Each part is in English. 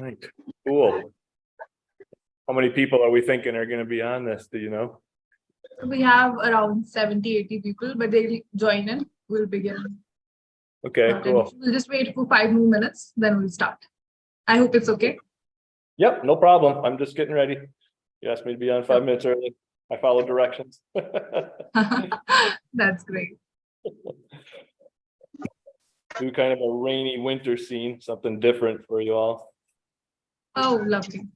right, cool. How many people are we thinking are going to be on this? Do you know? We have around 70-80 people, but they'll join in. We'll begin. Okay, cool. We'll just wait for 5 more minutes, then we'll start. I hope it's okay. Yep, no problem. I'm just getting ready. You asked me to be on 5 minutes early. I follow directions. That's great. Do kind of a rainy winter scene, something different for you all. Oh, lovely.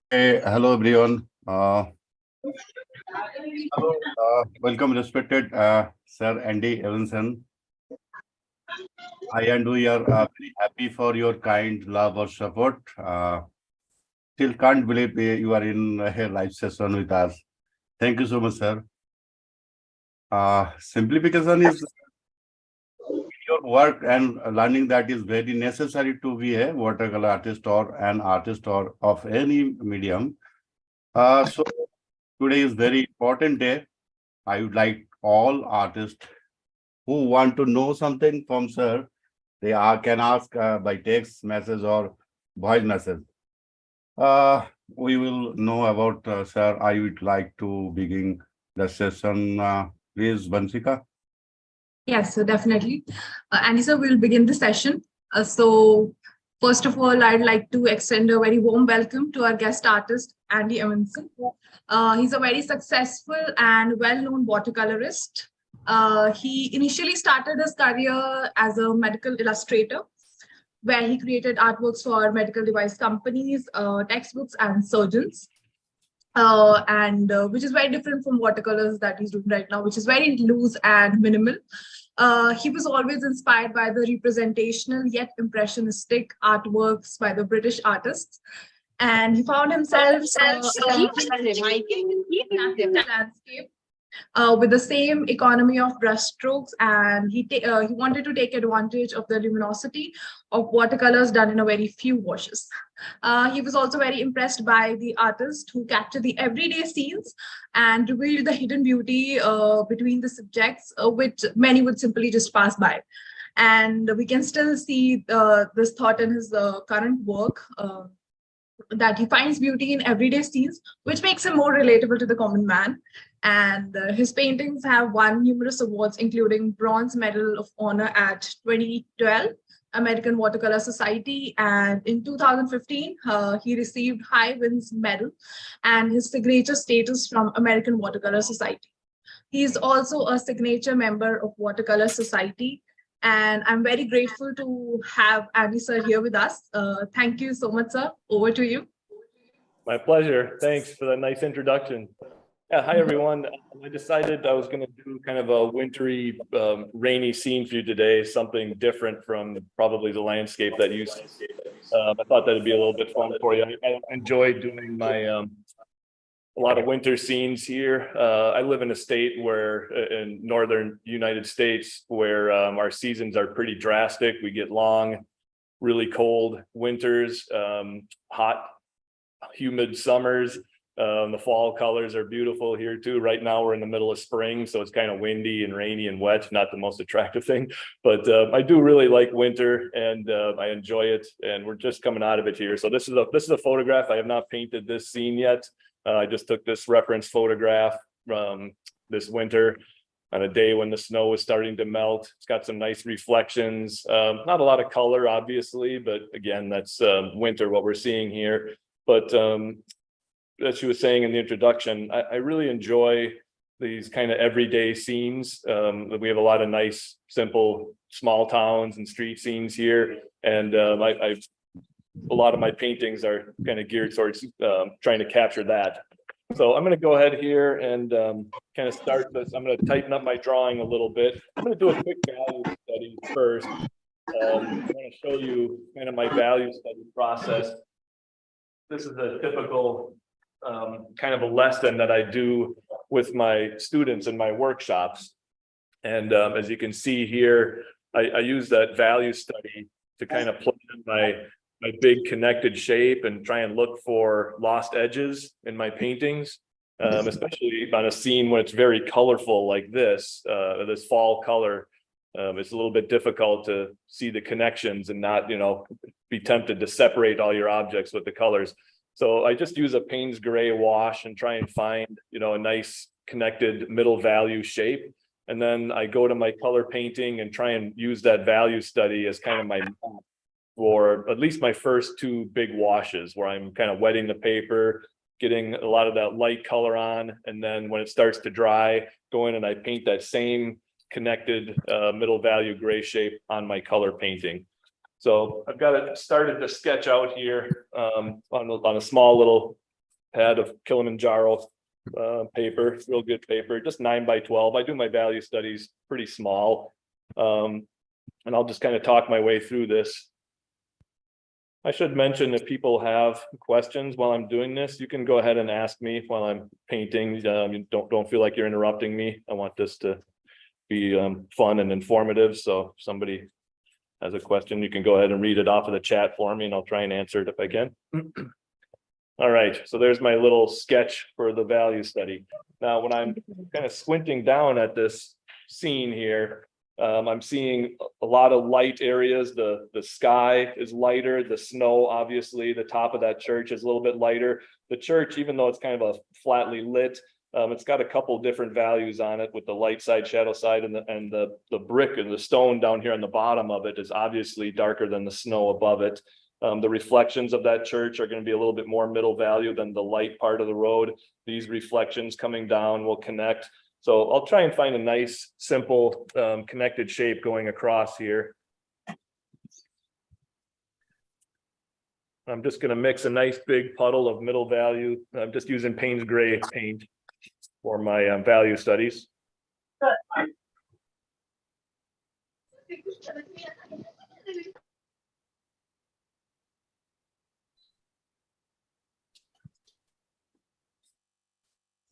Hey, hello everyone. Welcome, respected Sir Andy Evansen. I and we are very happy for your kind love or support. Still can't believe you are in a live session with us. Thank you so much, sir. Simplification is your work and learning that is very necessary to be a watercolor artist or an artist or of any medium. So today is very important day. I would like all artists who want to know something from sir, they can ask by text message or voice message. We will know about sir. I would like to begin the session. Please, Bansika. Yes, so definitely. Andy sir, we'll begin the session. So first of all, I'd like to extend a very warm welcome to our guest artist, Andy Evansen. He's a very successful and well-known watercolorist. He initially started his career as a medical illustrator, where he created artworks for medical device companies, textbooks, and surgeons. Which is very different from watercolors that he's doing right now, which is very loose and minimal. He was always inspired by the representational yet impressionistic artworks by the British artists. And he found himself landscape with the same economy of brushstrokes, and he wanted to take advantage of the luminosity of watercolors done in a very few washes. He was also very impressed by the artists who captured the everyday scenes and revealed the hidden beauty between the subjects, which many would simply just pass by. And we can still see this thought in his current work, that he finds beauty in everyday scenes, which makes him more relatable to the common man. And his paintings have won numerous awards, including Bronze Medal of Honor at 2012 American Watercolor Society. And in 2015, he received High Winds Medal and his signature status from American Watercolor Society. He is also a signature member of Watercolor Society. And I'm very grateful to have Andy sir here with us. Thank you so much, sir. Over to you. My pleasure. Thanks for that nice introduction. Yeah, hi everyone. I decided I was going to do kind of a wintry, rainy scene for you today, something different from probably the landscape that you see. I thought that'd be a little bit fun for you. I enjoy doing my a lot of winter scenes here. I live in a state where, in northern United States, where our seasons are pretty drastic. We get long, really cold winters, hot, humid summers. The fall colors are beautiful here too. Right now we're in the middle of spring, so it's kind of windy and rainy and wet. Not the most attractive thing, but I do really like winter, and I enjoy it. And we're just coming out of it here. So this is a photograph. I have not painted this scene yet. I just took this reference photograph from this winter on a day when the snow was starting to melt. It's got some nice reflections. Not a lot of color, obviously, but again, that's winter, what we're seeing here. But as she was saying in the introduction, I really enjoy these kind of everyday scenes. We have a lot of nice, simple, small towns and street scenes here. And a lot of my paintings are kind of geared towards trying to capture that. So I'm going to go ahead here and kind of start this. I'm going to tighten up my drawing a little bit. I'm going to do a quick value study first. I want to show you kind of my value study process. this is a typical kind of a lesson that I do with my students in my workshops. And as you can see here, I use that value study to kind of plug in my big connected shape and try and look for lost edges in my paintings, especially on a scene when it's very colorful like this fall color. It's a little bit difficult to see the connections and not, be tempted to separate all your objects with the colors. So I just use a Payne's gray wash and try and find, a nice connected middle value shape. And then I go to my color painting and try and use that value study as kind of my map for at least my first two big washes, where I'm kind of wetting the paper, getting a lot of that light color on. And then when it starts to dry, go in and I paint that same connected middle value gray shape on my color painting. So I've got it started to sketch out here on a small little pad of Kilimanjaro paper, real good paper, just 9x12. I do my value studies pretty small, and I'll just kind of talk my way through this. I should mention, if people have questions while I'm doing this, you can go ahead and ask me while I'm painting. Don't feel like you're interrupting me. I want this to be fun and informative. So if somebody has a question, you can go ahead and read it off of the chat for me and I'll try and answer it if I can. All right, so there's my little sketch for the value study. Now, when I'm kind of squinting down at this scene here, I'm seeing a lot of light areas. The sky is lighter, the snow, obviously, the top of that church is a little bit lighter. The church, even though it's kind of a flatly lit, it's got a couple different values on it with the light side, shadow side, and the brick and the stone down here on the bottom of it is obviously darker than the snow above it. The reflections of that church are going to be a little bit more middle value than the light part of the road. These reflections coming down will connect. So I'll try and find a nice, simple, connected shape going across here. I'm just going to mix a nice big puddle of middle value. I'm just using Payne's gray paint for my value studies.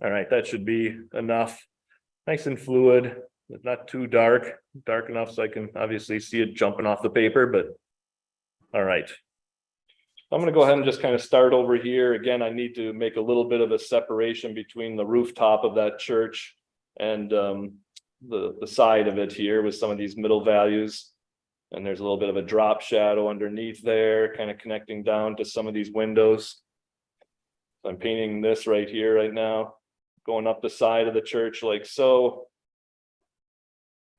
All right, that should be enough. Nice and fluid, but not too dark enough so I can obviously see it jumping off the paper, but all right. I'm going to go ahead and just kind of start over here. Again, I need to make a little bit of a separation between the rooftop of that church and the side of it here with some of these middle values. And there's a little bit of a drop shadow underneath there, kind of connecting down to some of these windows. So I'm painting this right here right now, going up the side of the church like so.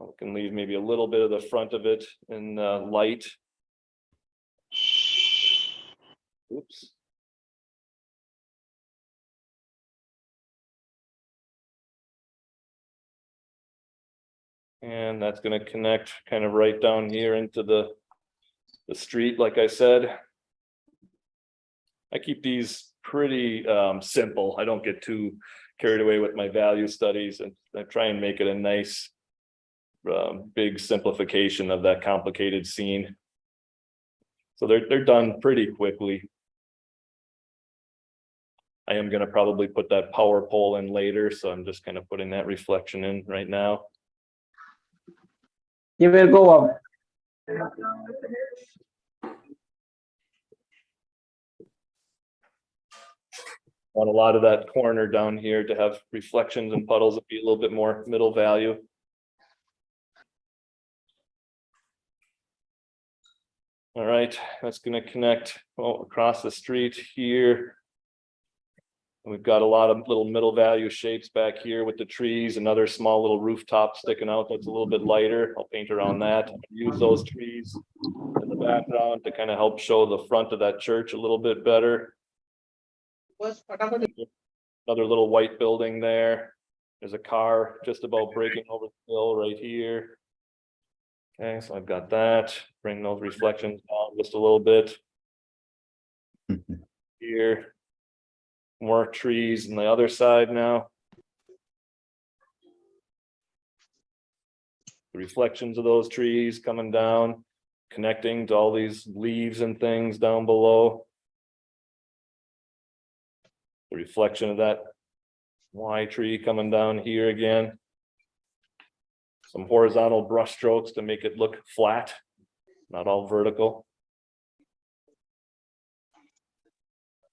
I can leave maybe a little bit of the front of it in light. Oops. And that's going to connect kind of right down here into the street, like I said. I keep these pretty simple. I don't get too carried away with my value studies, and I try and make it a nice big simplification of that complicated scene. So they're done pretty quickly. I am going to probably put that power pole in later, so I'm just kind of putting that reflection in right now. You will go up. Want a lot of that corner down here to have reflections and puddles and be a little bit more middle value. All right, that's going to connect across the street here. We've got a lot of little middle value shapes back here with the trees, another small little rooftop sticking out that's a little bit lighter. I'll paint around that. Use those trees in the background to kind of help show the front of that church a little bit better. Another little white building there. There's a car just about breaking over the hill right here. Okay, so I've got that. Bring those reflections down just a little bit. Here. More trees on the other side now. The reflections of those trees coming down, connecting to all these leaves and things down below. the reflection of that Y tree coming down here again. Some horizontal brush strokes to make it look flat, not all vertical.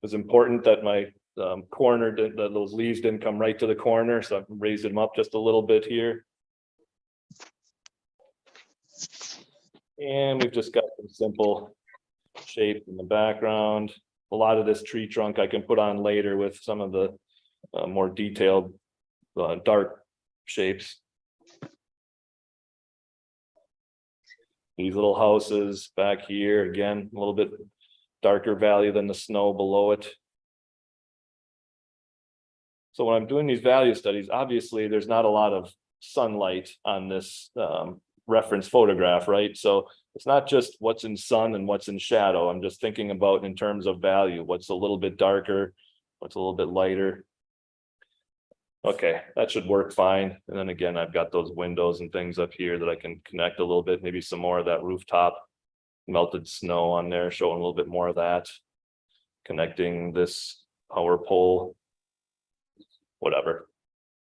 It's important that my corner, that those leaves didn't come right to the corner, so I've raised them up just a little bit here. And we've just got some simple shape in the background. A lot of this tree trunk I can put on later with some of the more detailed dark shapes. These little houses back here, again, a little bit darker value than the snow below it. So when I'm doing these value studies, obviously there's not a lot of sunlight on this reference photograph, right? So it's not just what's in sun and what's in shadow. I'm just thinking about in terms of value, what's a little bit darker, what's a little bit lighter. Okay, that should work fine. And then again, I've got those windows and things up here that I can connect a little bit, maybe some more of that rooftop melted snow on there, showing a little bit more of that. Connecting this power pole, whatever.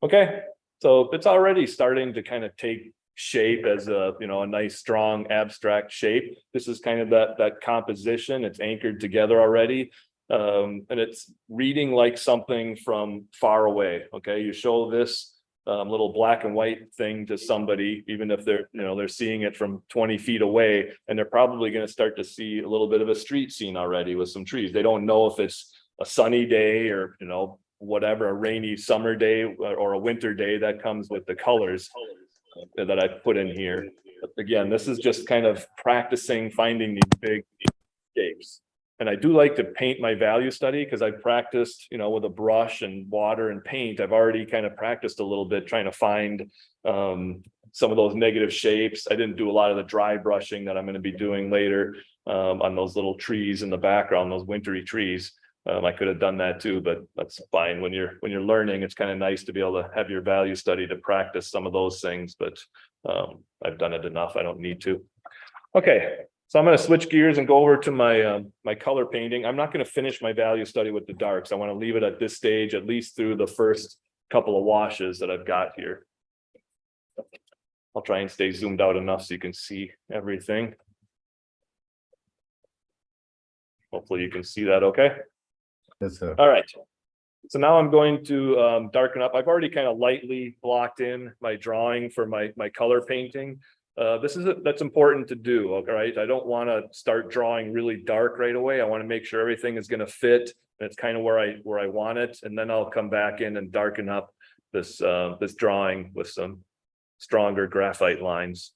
Okay, so it's already starting to kind of take shape as a, you know, a nice strong abstract shape. This is kind of that composition. It's anchored together already. And it's reading like something from far away. Okay, you show this little black and white thing to somebody, even if they're, you know, they're seeing it from 20 feet away, and they're probably going to start to see a little bit of a street scene already with some trees. They don't know if it's a sunny day or, you know, whatever, a rainy summer day or a winter day. That comes with the colors that I put in here. But again, this is just kind of practicing finding these big shapes. And I do like to paint my value study because I've practiced, you know, with a brush and water and paint. I've already kind of practiced a little bit trying to find some of those negative shapes. I didn't do a lot of the dry brushing that I'm going to be doing later on those little trees in the background, those wintry trees. I could have done that too, but that's fine. When you're learning, it's kind of nice to be able to have your value study to practice some of those things, but I've done it enough. I don't need to. Okay. So I'm going to switch gears and go over to my my color painting. I'm not going to finish my value study with the darks. I want to leave it at this stage, at least through the first couple of washes that I've got here. I'll try and stay zoomed out enough so you can see everything. Hopefully you can see that okay. Yes, sir. All right. So now I'm going to darken up. I've already kind of lightly blocked in my drawing for my color painting. That's important to do. All right. I don't want to start drawing really dark right away. I want to make sure everything is going to fit. And it's kind of where I want it. And then I'll come back in and darken up this this drawing with some stronger graphite lines.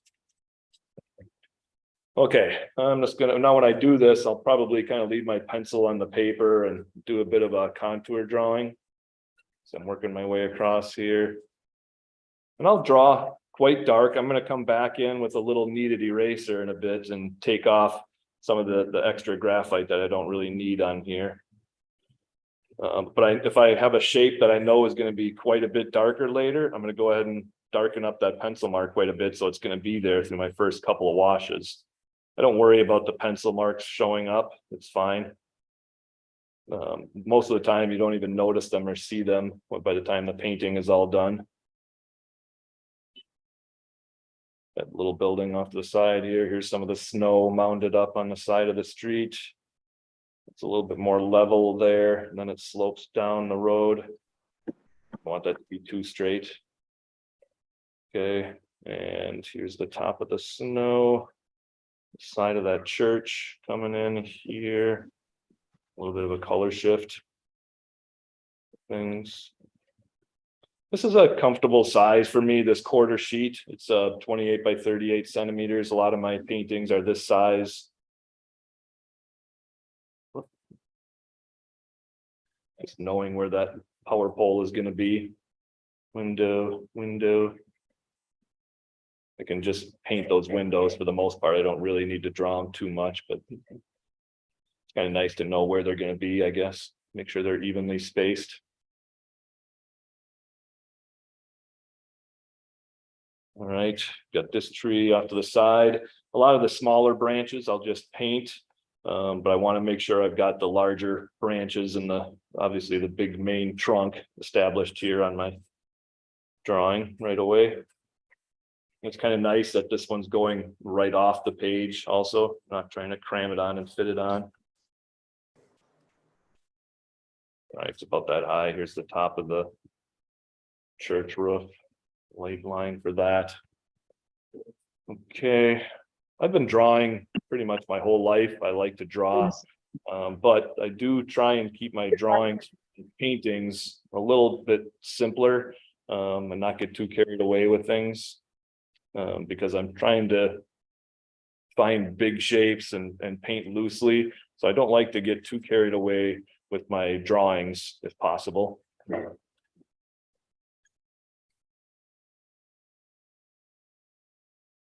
Okay, I'm just gonna, now when I do this, I'll probably kind of leave my pencil on the paper and do a bit of a contour drawing. So I'm working my way across here. And I'll draw quite dark. I'm going to come back in with a little kneaded eraser in a bit and take off some of the extra graphite that I don't really need on here. But if I have a shape that I know is going to be quite a bit darker later, I'm going to go ahead and darken up that pencil mark quite a bit, so it's going to be there through my first couple of washes. I don't worry about the pencil marks showing up. It's fine. Most of the time you don't even notice them or see them by the time the painting is all done. That little building off to the side here. Here's some of the snow mounded up on the side of the street. It's a little bit more level there, and then it slopes down the road. I want that to be too straight. Okay, and here's the top of the snow. Side of that church coming in here. A little bit of a color shift. Things. This is a comfortable size for me, this quarter sheet. It's 28 by 38 centimeters. A lot of my paintings are this size. Just knowing where that power pole is going to be. Window. I can just paint those windows for the most part. I don't really need to draw them too much, but it's kind of nice to know where they're going to be, I guess. Make sure they're evenly spaced. All right, got this tree off to the side. A lot of the smaller branches I'll just paint. But I want to make sure I've got the larger branches and obviously the big main trunk established here on my drawing right away. It's kind of nice that this one's going right off the page also, not trying to cram it on and fit it on. All right, it's about that high. Here's the top of the church roof, light line for that. Okay, I've been drawing pretty much my whole life. I like to draw, but I do try and keep my drawings and paintings a little bit simpler, and not get too carried away with things, because I'm trying to find big shapes and paint loosely. So I don't like to get too carried away with my drawings if possible.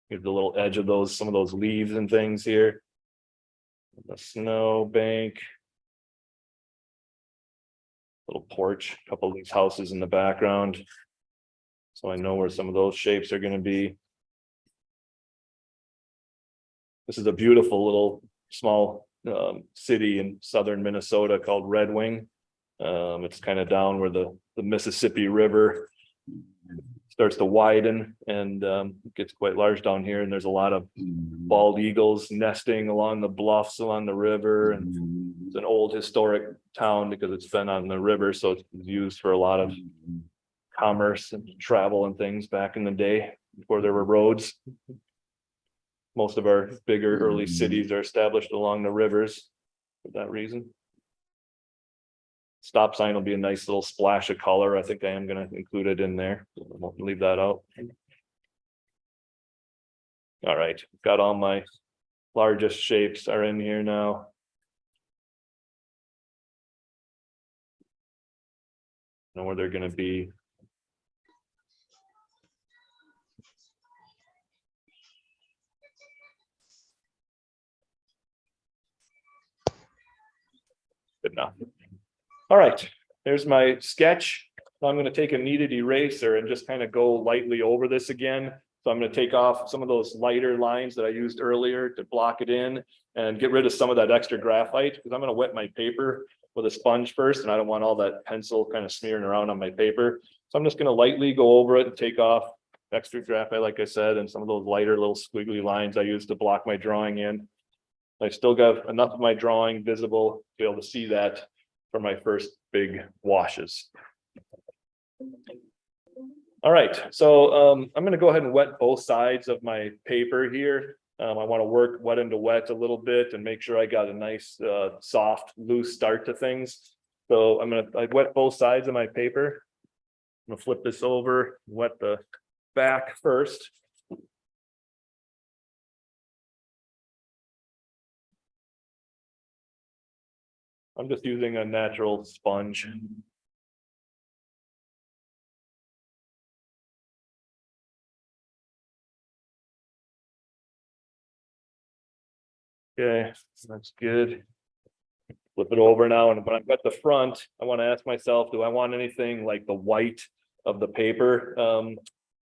Here's the little edge of some of those leaves and things here. The snow bank. Little porch, a couple of these houses in the background. So I know where some of those shapes are going to be. This is a beautiful little small city in southern Minnesota called Red Wing. It's kind of down where the Mississippi River starts to widen and gets quite large down here. And there's a lot of bald eagles nesting along the bluffs along the river. And it's an old historic town because it's been on the river. So it's used for a lot of commerce and travel and things back in the day before there were roads. Most of our bigger early cities are established along the rivers for that reason. Stop sign will be a nice little splash of color. I think I am going to include it in there. I won't leave that out. All right, got all my largest shapes are in here now. Know where they're going to be. Good enough. All right, there's my sketch. Now I'm going to take a kneaded eraser and just kind of go lightly over this again. So I'm going to take off some of those lighter lines that I used earlier to block it in and get rid of some of that extra graphite, because I'm going to wet my paper with a sponge first, and I don't want all that pencil kind of smearing around on my paper. So I'm just going to lightly go over it and take off extra graphite, like I said, and some of those lighter little squiggly lines I used to block my drawing in. I still got enough of my drawing visible to be able to see that for my first big washes. All right, so I'm going to go ahead and wet both sides of my paper here. I want to work wet into wet a little bit and make sure I got a nice soft, loose start to things. So I wet both sides of my paper. I'm going to flip this over, wet the back first. I'm just using a natural sponge. Okay, that's good. Flip it over now, and when I've got the front, I want to ask myself, do I want anything like the white of the paper?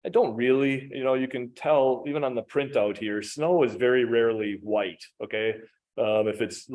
I don't really, you can tell even on the printout here, snow is very rarely white, okay? If it's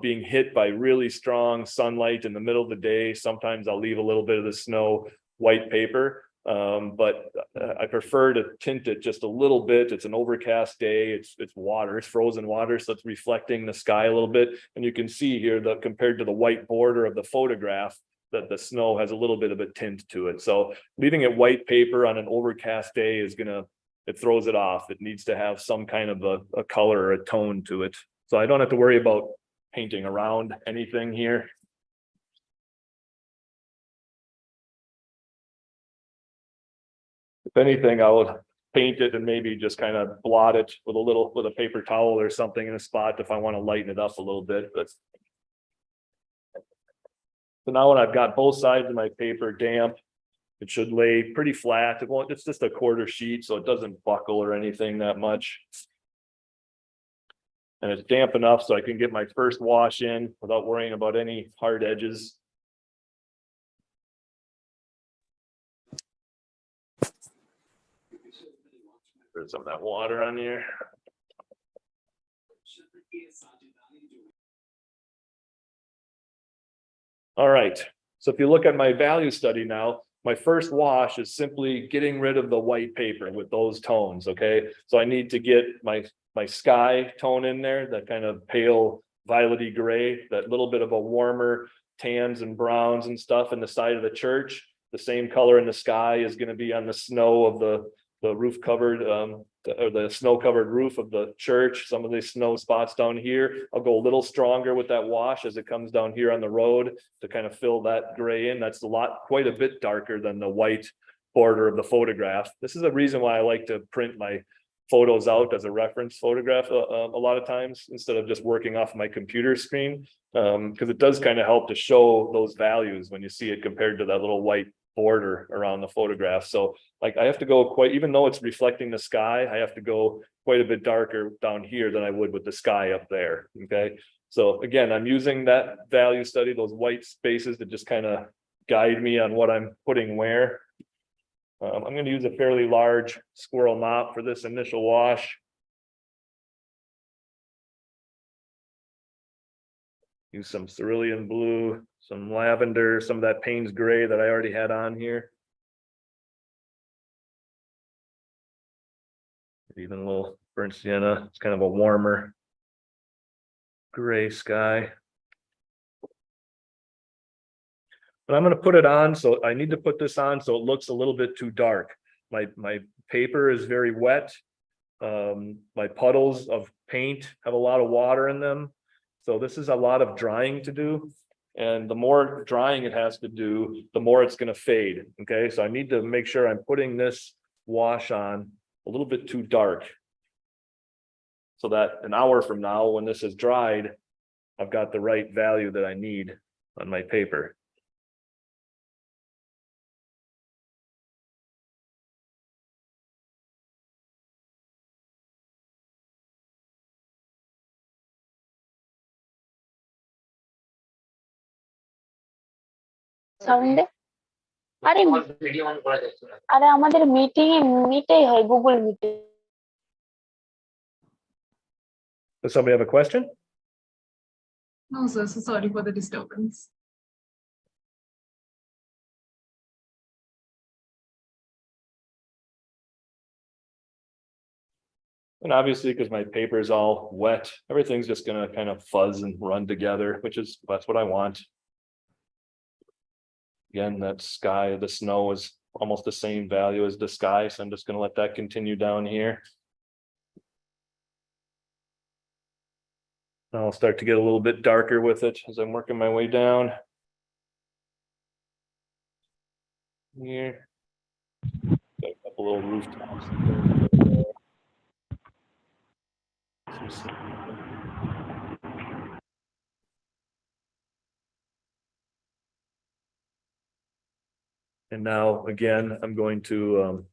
being hit by really strong sunlight in the middle of the day, sometimes I'll leave a little bit of the snow white paper. But I prefer to tint it just a little bit. It's an overcast day. It's water, it's frozen water, so it's reflecting the sky a little bit. And you can see here that compared to the white border of the photograph, that the snow has a little bit of a tint to it. So leaving it white paper on an overcast day it throws it off. It needs to have some kind of a color or a tone to it. So I don't have to worry about painting around anything here. If anything, I would paint it and maybe just kind of blot it with a paper towel or something in a spot if I want to lighten it up a little bit. But so now when I've got both sides of my paper damp, it should lay pretty flat. It's just a quarter sheet, so it doesn't buckle or anything that much. And it's damp enough so I can get my first wash in without worrying about any hard edges. There's some of that water on here. All right, so if you look at my value study now, my first wash is simply getting rid of the white paper with those tones, okay? So I need to get my sky tone in there, that kind of pale violety gray, that little bit of a warmer tans and browns and stuff in the side of the church. The same color in the sky is going to be on the snow of the roof covered or the snow covered roof of the church. Some of these snow spots down here, I'll go a little stronger with that wash as it comes down here on the road to kind of fill that gray in. That's quite a bit darker than the white border of the photograph. This is a reason why I like to print my photos out as a reference photograph a lot of times instead of just working off my computer screen, because it does kind of help to show those values when you see it compared to that little white border around the photograph. So like I have to go quite, even though it's reflecting the sky, I have to go quite a bit darker down here than I would with the sky up there. Okay, so again, I'm using that value study, those white spaces, to just kind of guide me on what I'm putting where. I'm going to use a fairly large squirrel mop for this initial wash. Use some cerulean blue, some lavender, some of that Payne's gray that I already had on here. Even a little burnt sienna. It's kind of a warmer gray sky. But I'm going to put it on, so I need to put this on so it looks a little bit too dark. My paper is very wet. My puddles of paint have a lot of water in them. So this is a lot of drying to do. And the more drying it has to do, the more it's going to fade. Okay, so I need to make sure I'm putting this wash on a little bit too dark, so that an hour from now, when this is dried, I've got the right value that I need on my paper. সাউন্ডে আরে আরে আমাদের মিটেই হয় Google মিটে। Does somebody have a question? No, sir, so sorry for the disturbance. And obviously, because my paper is all wet, everything's just going to kind of fuzz and run together, that's what I want. Again, that sky, the snow is almost the same value as the sky, so I'm just going to let that continue down here. Now I'll start to get a little bit darker with it as I'm working my way down. Here. Got a couple little rooftops. And now, again, I'm going to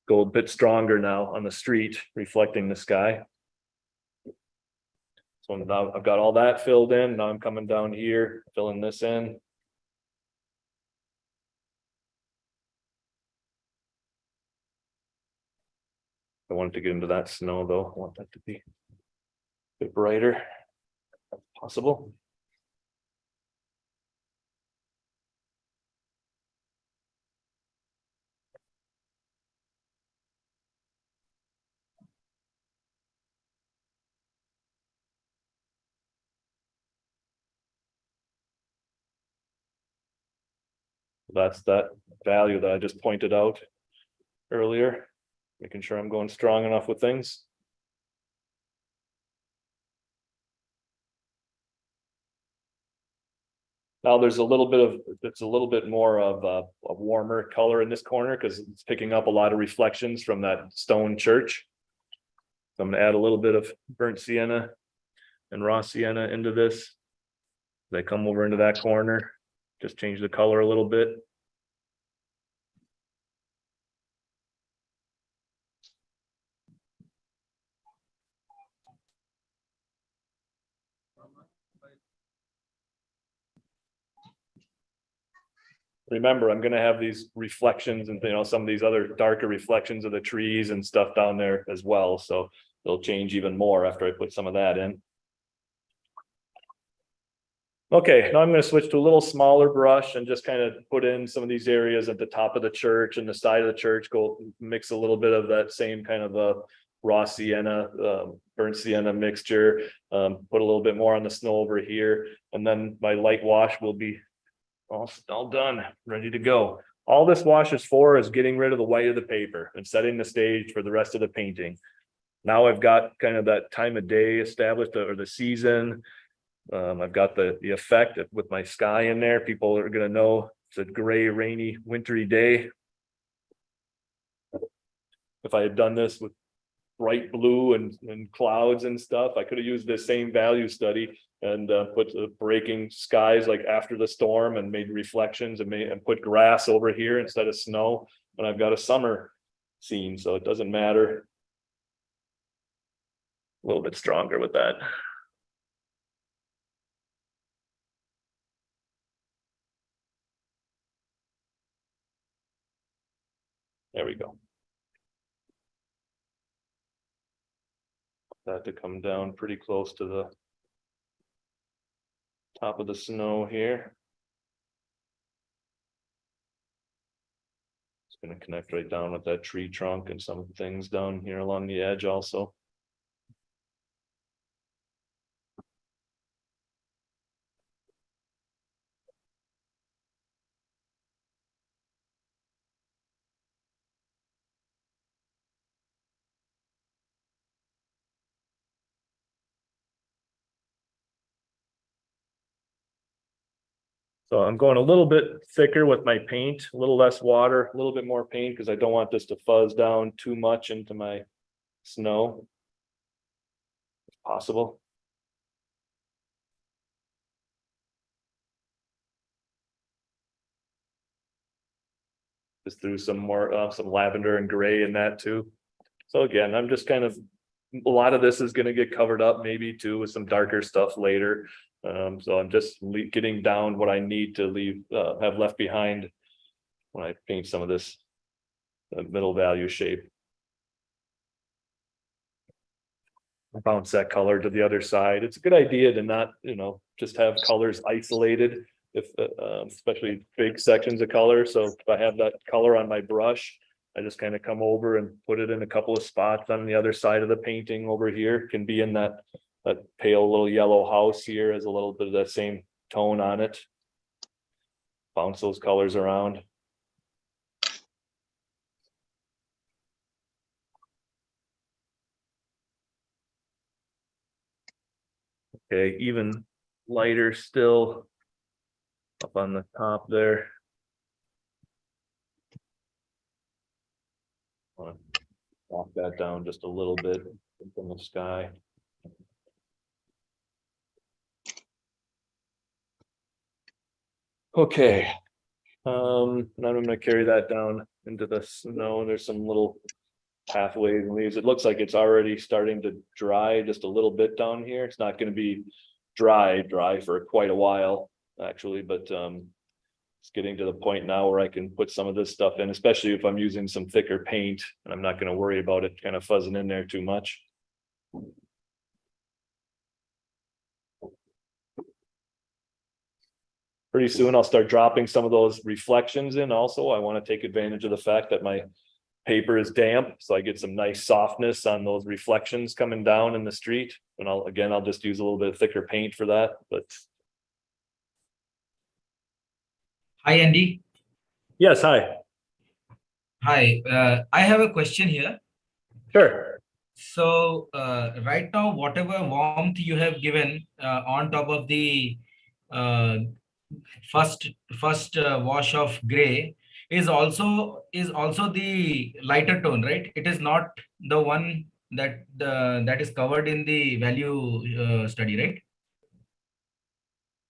go a bit stronger now on the street, reflecting the sky. So now I've got all that filled in. Now I'm coming down here, filling this in. I wanted to get into that snow though. I want that to be a bit brighter if possible. That's that value that I just pointed out earlier, making sure I'm going strong enough with things. Now there's a little bit of, it's a little bit more of a warmer color in this corner because it's picking up a lot of reflections from that stone church. So I'm going to add a little bit of burnt sienna and raw sienna into this. They come over into that corner, just change the color a little bit. Remember, I'm going to have these reflections and, you know, some of these other darker reflections of the trees and stuff down there as well. So they'll change even more after I put some of that in. Okay, now I'm going to switch to a little smaller brush and just kind of put in some of these areas at the top of the church and the side of the church, go mix a little bit of that same kind of a raw sienna, burnt sienna mixture, put a little bit more on the snow over here. And then my light wash will be all done, ready to go. All this wash is for is getting rid of the white of the paper and setting the stage for the rest of the painting. Now I've got kind of that time of day established, or the season. I've got the effect with my sky in there. People are going to know it's a gray, rainy, wintry day. If I had done this with bright blue and clouds and stuff, I could have used this same value study and put the breaking skies like after the storm and made reflections and put grass over here instead of snow. And I've got a summer scene, so it doesn't matter. A little bit stronger with that. There we go. That to come down pretty close to the top of the snow here. It's going to connect right down with that tree trunk and some things down here along the edge also. So I'm going a little bit thicker with my paint, a little less water, a little bit more paint, because I don't want this to fuzz down too much into my snow. If possible. Just threw some more, some lavender and gray in that too. So again, I'm just kind of, a lot of this is going to get covered up maybe too with some darker stuff later. So I'm just getting down what I need to leave, have left behind when I paint some of this middle value shape. Bounce that color to the other side. It's a good idea to not, just have colors isolated, if especially big sections of color. So if I have that color on my brush, I just kind of come over and put it in a couple of spots on the other side of the painting over here. It can be in that pale little yellow house here, has a little bit of that same tone on it. Bounce those colors around. Okay, even lighter still up on the top there. Walk that down just a little bit from the sky. Okay. Now I'm going to carry that down into the snow. There's some little pathways and leaves. It looks like it's already starting to dry just a little bit down here. It's not going to be dry for quite a while actually, but it's getting to the point now where I can put some of this stuff in, especially if I'm using some thicker paint, and I'm not going to worry about it kind of fuzzing in there too much. Pretty soon I'll start dropping some of those reflections in also. I want to take advantage of the fact that my paper is damp, so I get some nice softness on those reflections coming down in the street. And I'll just use a little bit thicker paint for that. But hi, Andy. Yes, hi. Hi, I have a question here. Sure. So right now, whatever warmth you have given on top of the first wash of gray is also the lighter tone, right? It is not the one that is covered in the value study, right?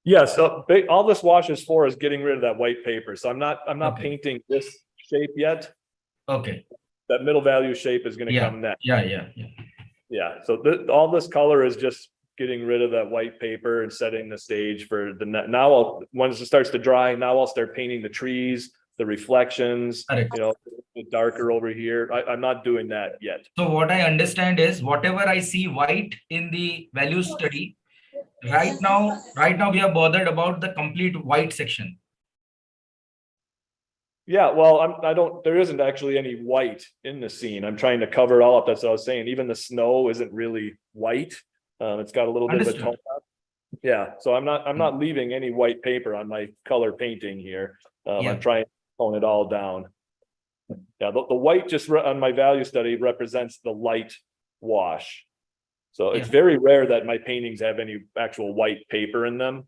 Yeah, so all this wash is for is getting rid of that white paper. So I'm not Okay. painting this shape yet. Okay. That middle value shape is going to come next. Yeah. So all this color is just getting rid of that white paper and setting the stage for the now. Once it starts to dry, now I'll start painting the trees, the reflections. Correct. The darker over here. I'm not doing that yet. So what I understand is whatever I see white in the value study, right now we are bothered about the complete white section. Yeah, well, there isn't actually any white in the scene. I'm trying to cover it all up. That's what I was saying. Even the snow isn't really white. It's got a little bit of a Understood. tone up. Yeah, so I'm not leaving any white paper on my color painting here. Yeah. I'm trying to tone it all down. Yeah, the white just on my value study represents the light wash. So it's Yeah. very rare that my paintings have any actual white paper in them.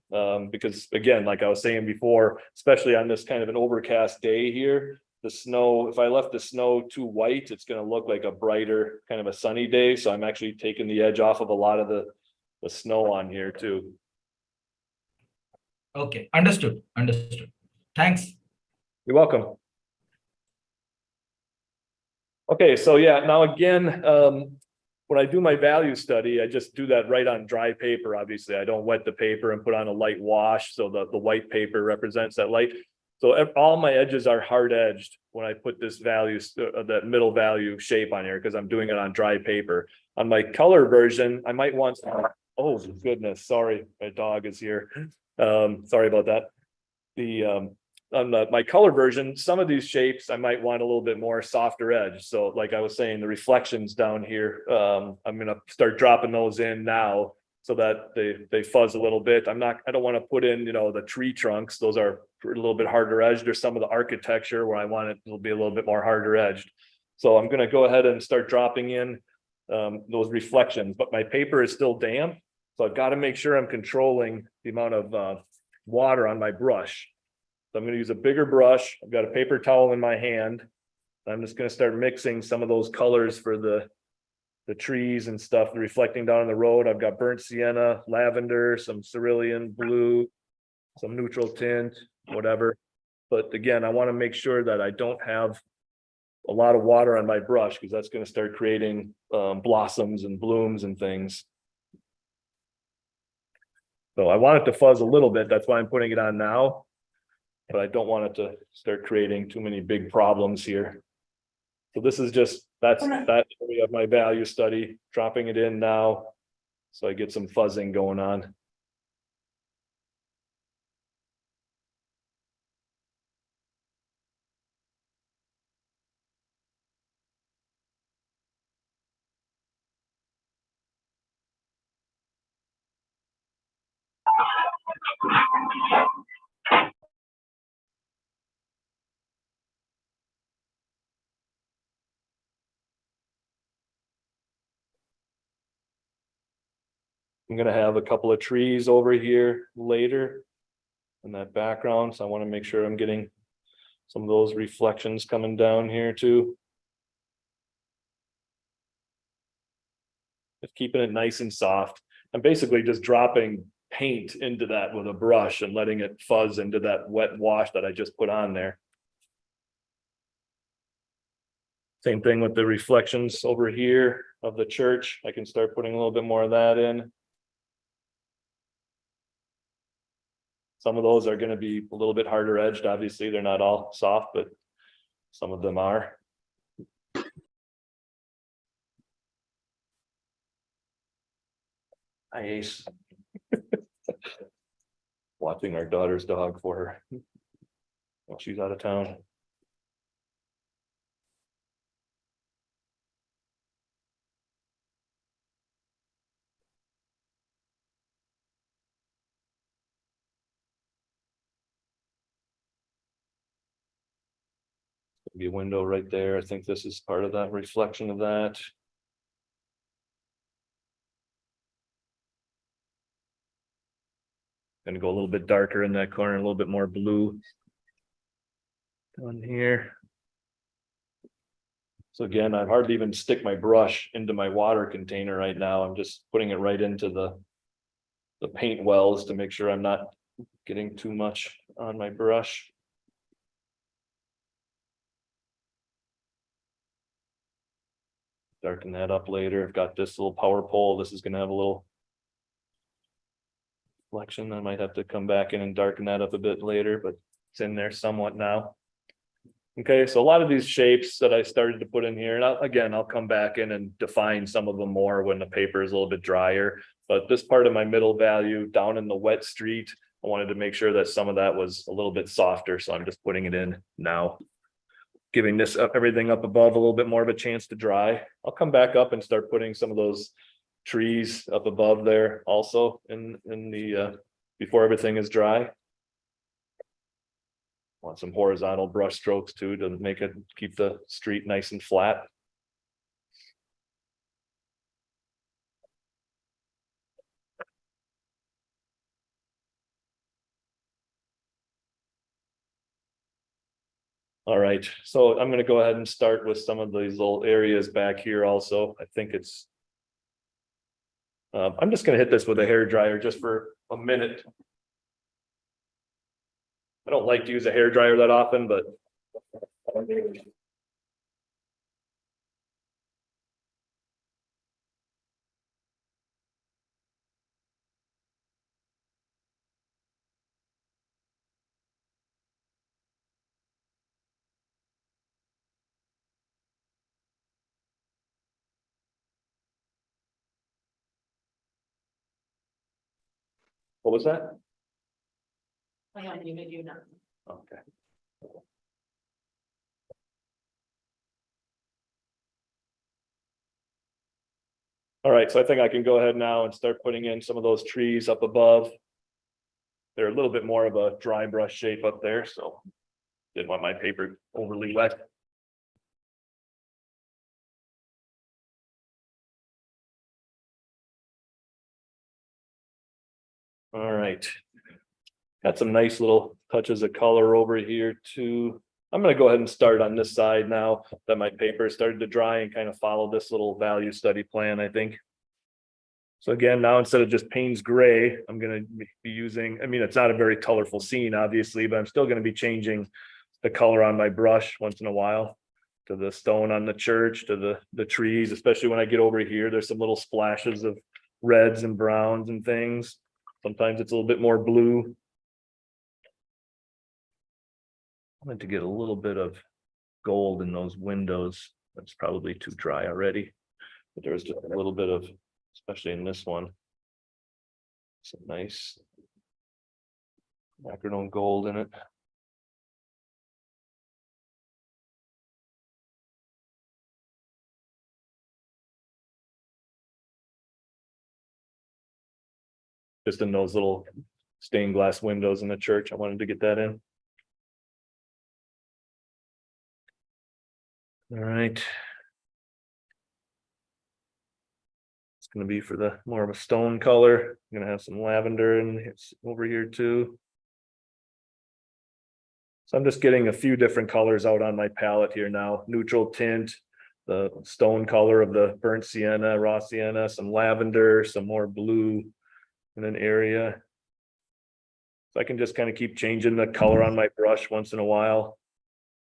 Because again, like I was saying before, especially on this kind of an overcast day here, the snow, if I left the snow too white, it's going to look like a brighter kind of a sunny day. So I'm actually taking the edge off of a lot of the snow on here too. Okay, understood. Thanks. You're welcome. Okay, so yeah, now again, when I do my value study, I just do that right on dry paper. Obviously, I don't wet the paper and put on a light wash. So the white paper represents that light. So all my edges are hard edged when I put this value, that middle value shape on here, because I'm doing it on dry paper. On my color version, I might want, oh goodness, sorry, my dog is here. Sorry about that. On my color version, some of these shapes I might want a little bit more softer edge. So like I was saying, the reflections down here, I'm going to start dropping those in now so that they fuzz a little bit. I don't want to put in, the tree trunks. Those are a little bit harder edged. There's some of the architecture where I want it to be a little bit more harder edged. So I'm going to go ahead and start dropping in those reflections, but my paper is still damp. So I've got to make sure I'm controlling the amount of water on my brush. So I'm going to use a bigger brush. I've got a paper towel in my hand. I'm just going to start mixing some of those colors for the trees and stuff, reflecting down on the road. I've got burnt sienna, lavender, some cerulean blue, some neutral tint, whatever. But again, I want to make sure that I don't have a lot of water on my brush, because that's going to start creating blossoms and blooms and things. So I want it to fuzz a little bit. That's why I'm putting it on now. But I don't want it to start creating too many big problems here. So this is just, that area of my value study, dropping it in now. So I get some fuzzing going on. I'm going to have a couple of trees over here later in that background. So I want to make sure I'm getting some of those reflections coming down here too. Just keeping it nice and soft. I'm basically just dropping paint into that with a brush and letting it fuzz into that wet wash that I just put on there. Same thing with the reflections over here of the church. I can start putting a little bit more of that in. Some of those are going to be a little bit harder edged. Obviously, they're not all soft, but some of them are. Hi, Ace. Watching our daughter's dog for her while she's out of town. Be a window right there. I think this is part of that reflection of that. Gonna go a little bit darker in that corner, a little bit more blue on here. So again, I hardly even stick my brush into my water container right now. I'm just putting it right into the paint wells to make sure I'm not getting too much on my brush. Darken that up later. I've got this little power pole. This is going to have a little reflection. I might have to come back in and darken that up a bit later, but it's in there somewhat now. Okay, so a lot of these shapes that I started to put in here, and again, I'll come back in and define some of them more when the paper is a little bit drier. But this part of my middle value down in the wet street, I wanted to make sure that some of that was a little bit softer, so I'm just putting it in now. Giving this everything up above a little bit more of a chance to dry. I'll come back up and start putting some of those trees up above there also in the before everything is dry. Want some horizontal brush strokes too to make it keep the street nice and flat. All right, so I'm going to go ahead and start with some of these little areas back here also. I think it's I'm just going to hit this with a hair dryer just for a minute. I don't like to use a hair dryer that often, but what was that? Okay. All right, so I think I can go ahead now and start putting in some of those trees up above. They're a little bit more of a dry brush shape up there, so didn't want my paper overly wet. All right. Got some nice little touches of color over here too. I'm going to go ahead and start on this side now that my paper started to dry and kind of follow this little value study plan, I think. So again, now instead of just Payne's gray, I'm going to be using, I mean, it's not a very colorful scene, obviously, but I'm still going to be changing the color on my brush once in a while to the stone on the church, to the trees, especially when I get over here, there's some little splashes of reds and browns and things. Sometimes it's a little bit more blue. I want to get a little bit of gold in those windows. That's probably too dry already, but there's just a little bit of, especially in this one, some nice macronome gold in it. Just in those little stained glass windows in the church, I wanted to get that in. All right. It's going to be for the more of a stone color. I'm going to have some lavender in over here too. So I'm just getting a few different colors out on my palette here now. Neutral tint, the stone color of the burnt sienna, raw sienna, some lavender, some more blue in an area. So I can just kind of keep changing the color on my brush once in a while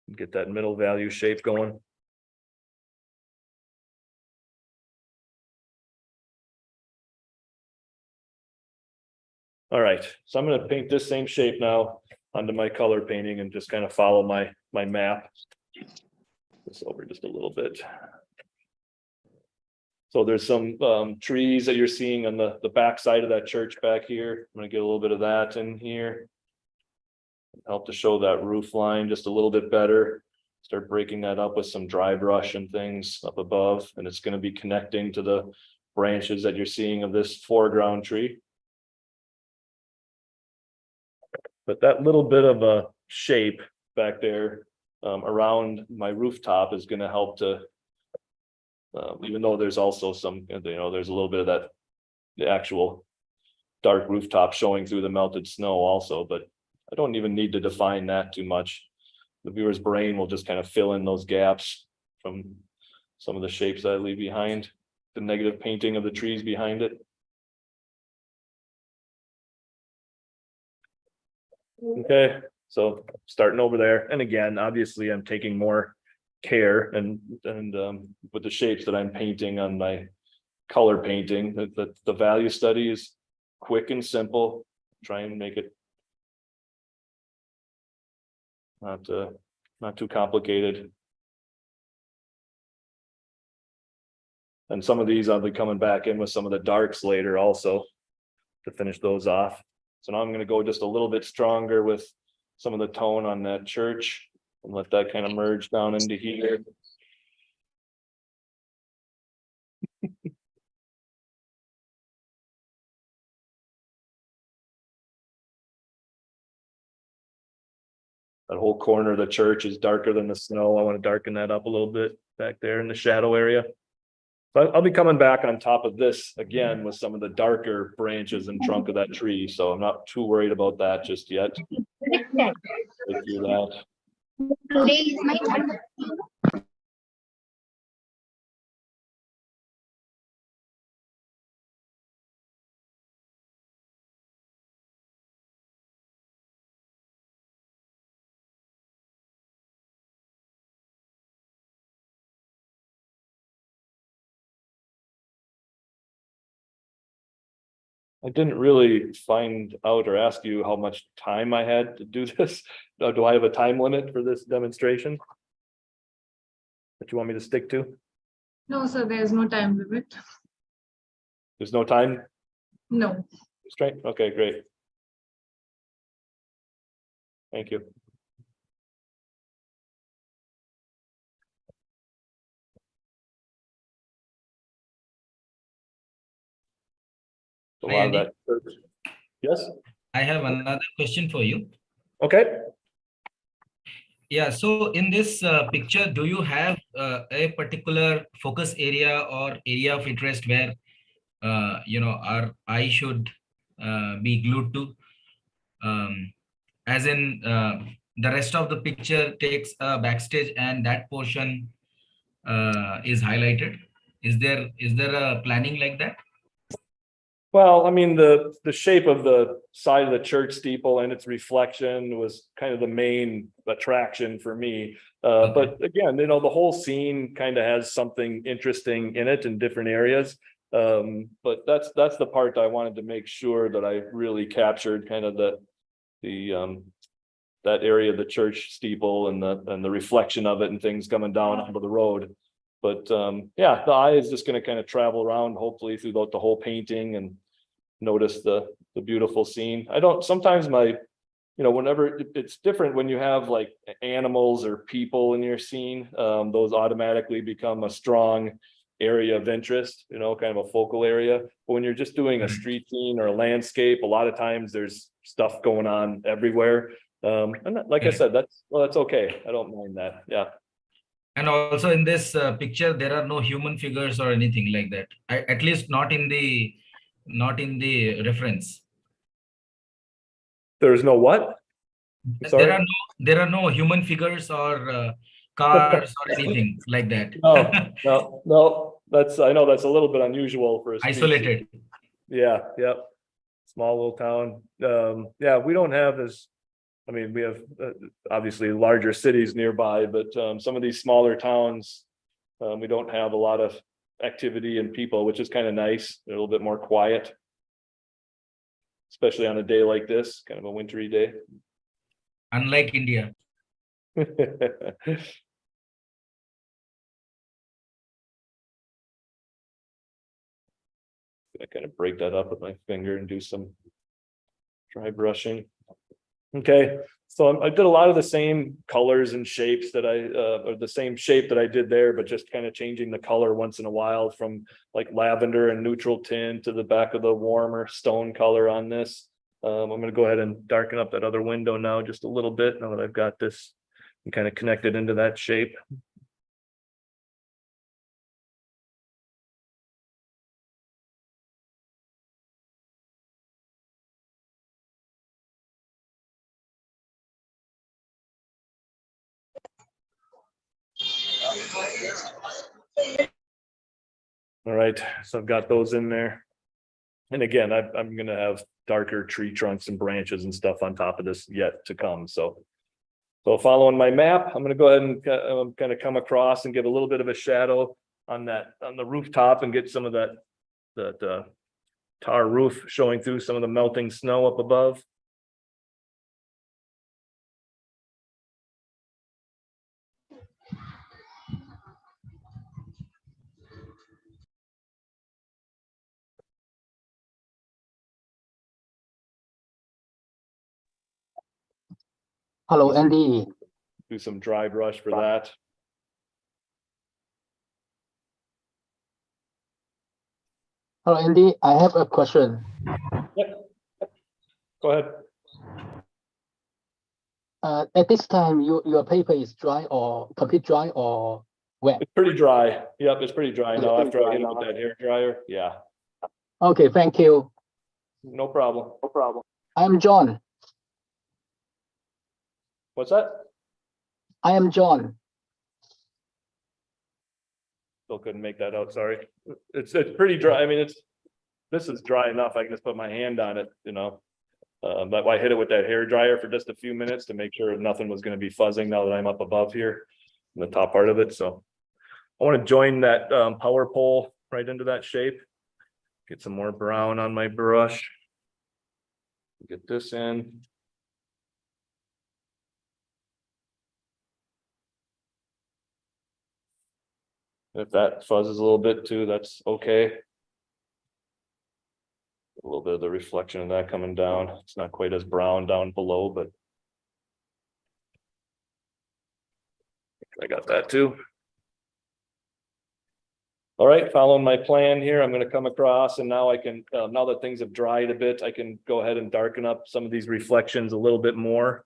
and get that middle value shape going. All right, so I'm going to paint this same shape now onto my color painting and just kind of follow my map. This over just a little bit. So there's some trees that you're seeing on the back side of that church back here. I'm going to get a little bit of that in here. Help to show that roof line just a little bit better. Start breaking that up with some dry brush and things up above, and it's going to be connecting to the branches that you're seeing of this foreground tree. But that little bit of a shape back there around my rooftop is going to help to, even though there's also some, there's a little bit of that, the actual dark rooftop showing through the melted snow also, but I don't even need to define that too much. The viewer's brain will just kind of fill in those gaps from some of the shapes that I leave behind, the negative painting of the trees behind it. Okay, so starting over there, and again, obviously I'm taking more care and with the shapes that I'm painting on my color painting, the value study is quick and simple. Try and make it not too complicated. And some of these I'll be coming back in with some of the darks later also to finish those off. So now I'm going to go just a little bit stronger with some of the tone on that church and let that kind of merge down into here. That whole corner of the church is darker than the snow. I want to darken that up a little bit back there in the shadow area. But I'll be coming back on top of this again with some of the darker branches and trunk of that tree. So I'm not too worried about that just yet. Let's do that. Today is my turn. I didn't really find out or ask you how much time I had to do this. Do I have a time limit for this demonstration that you want me to stick to? No, sir, there's no time limit. There's no time No. constraint? Okay, great. Thank you. A Hi, lot of Andy. that. Yes, I have another question for you. okay. Yeah, so in this picture, do you have a particular focus area or area of interest where our eye should be glued to? As in the rest of the picture takes a backstage and that portion is highlighted. Is there a planning like that? Well, I mean, the shape of the side of the church steeple and its reflection was kind of the main attraction for me. But again, the whole scene kind of has something interesting in it in different areas. But that's the part I wanted to make sure that I really captured kind of that area of the church steeple and the reflection of it and things coming down onto the road. But yeah, the eye is just going to kind of travel around hopefully throughout the whole painting and notice the beautiful scene. I don't sometimes whenever it's different when you have like animals or people in your scene, those automatically become a strong area of interest, kind of a focal area. But when you're just doing a street scene or a landscape, a lot of times there's stuff going on everywhere. And like I said, that's okay. I don't mind that. Yeah. And also in this picture, there are no human figures or anything like that. At least not in the reference. There's no what? Sorry? There are no human figures or cars or anything like that. No. I know that's a little bit unusual for a street Isolated. scene. Yeah. Small little town. Yeah, we don't have this. I mean, we have obviously larger cities nearby, but some of these smaller towns, we don't have a lot of activity and people, which is kind of nice. They're a little bit more quiet, especially on a day like this, kind of a wintry day. Unlike India. I kind of break that up with my finger and do some dry brushing. Okay, so I did a lot of the same colors and shapes that or the same shape that I did there, but just kind of changing the color once in a while from like lavender and neutral tint to the back of the warmer stone color on this. I'm going to go ahead and darken up that other window now just a little bit now that I've got this and kind of connected into that shape. All right, so I've got those in there. And again, I'm going to have darker tree trunks and branches and stuff on top of this yet to come. So following my map, I'm going to go ahead and kind of come across and give a little bit of a shadow on the rooftop and get some of that tar roof showing through some of the melting snow up above. Hello, Andy. Do some dry brush for that. Hello, Andy. I have a question. Yep. Go ahead. At this time, your paper is dry or complete dry or wet? It's pretty dry. Yep, it's pretty dry now Pretty after I dry hit it now. with that hair dryer. Yeah, Okay, thank you. no problem. No problem. I'm John. What's that? I am John. Still couldn't make that out, sorry. It's pretty dry. I mean, this is dry enough. I can just put my hand on it, you know. But I hit it with that hair dryer for just a few minutes to make sure nothing was going to be fuzzing now that I'm up above here in the top part of it. So I want to join that power pole right into that shape. Get some more brown on my brush. Get this in. If that fuzzes a little bit too, that's okay. A little bit of the reflection of that coming down. It's not quite as brown down below, but I got that too. All right, following my plan here, I'm going to come across and now I can, now that things have dried a bit, I can go ahead and darken up some of these reflections a little bit more.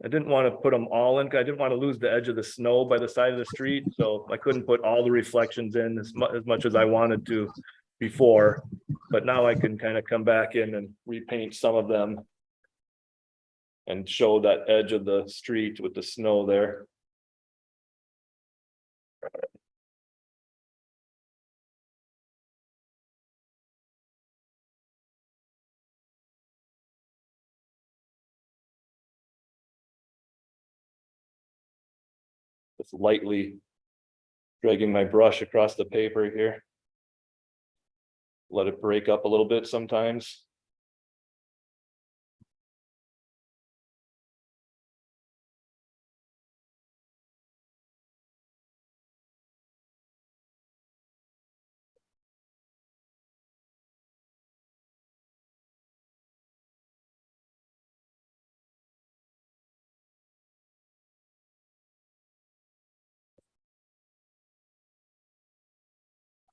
I didn't want to put them all in. I didn't want to lose the edge of the snow by the side of the street. So I couldn't put all the reflections in as much as I wanted to before. But now I can kind of come back in and repaint some of them and show that edge of the street with the snow there. Just lightly dragging my brush across the paper here. Let it break up a little bit sometimes.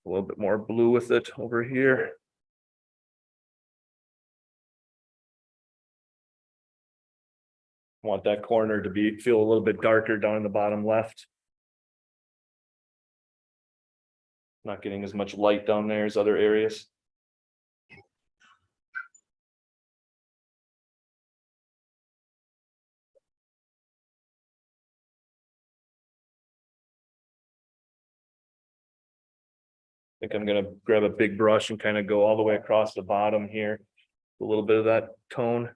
A little bit more blue with it over here. Want that corner to feel a little bit darker down in the bottom left. Not getting as much light down there as other areas. I think I'm gonna grab a big brush and kind of go all the way across the bottom here. A little bit of that tone.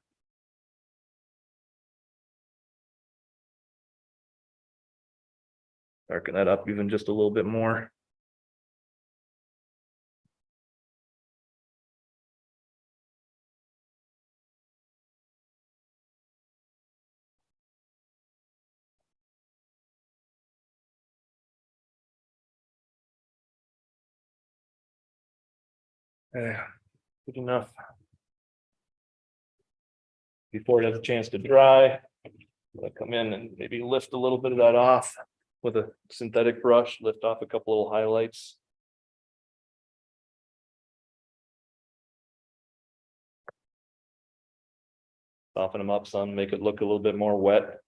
Darken that up even just a little bit more. Yeah, good enough. Before it has a chance to dry, I'll come in and maybe lift a little bit of that off with a synthetic brush, lift off a couple little highlights. Soften them up some, make it look a little bit more wet.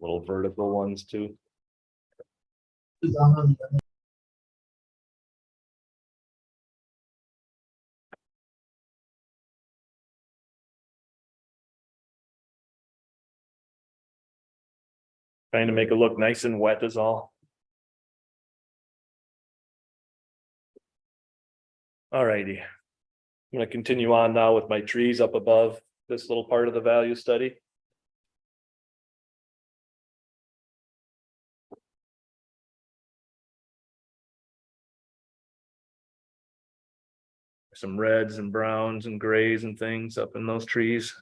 Little vertical ones too. Trying to make it look nice and wet is all. Alrighty. I'm going to continue on now with my trees up above this little part of the value study. some reds and browns and grays and things up in those trees.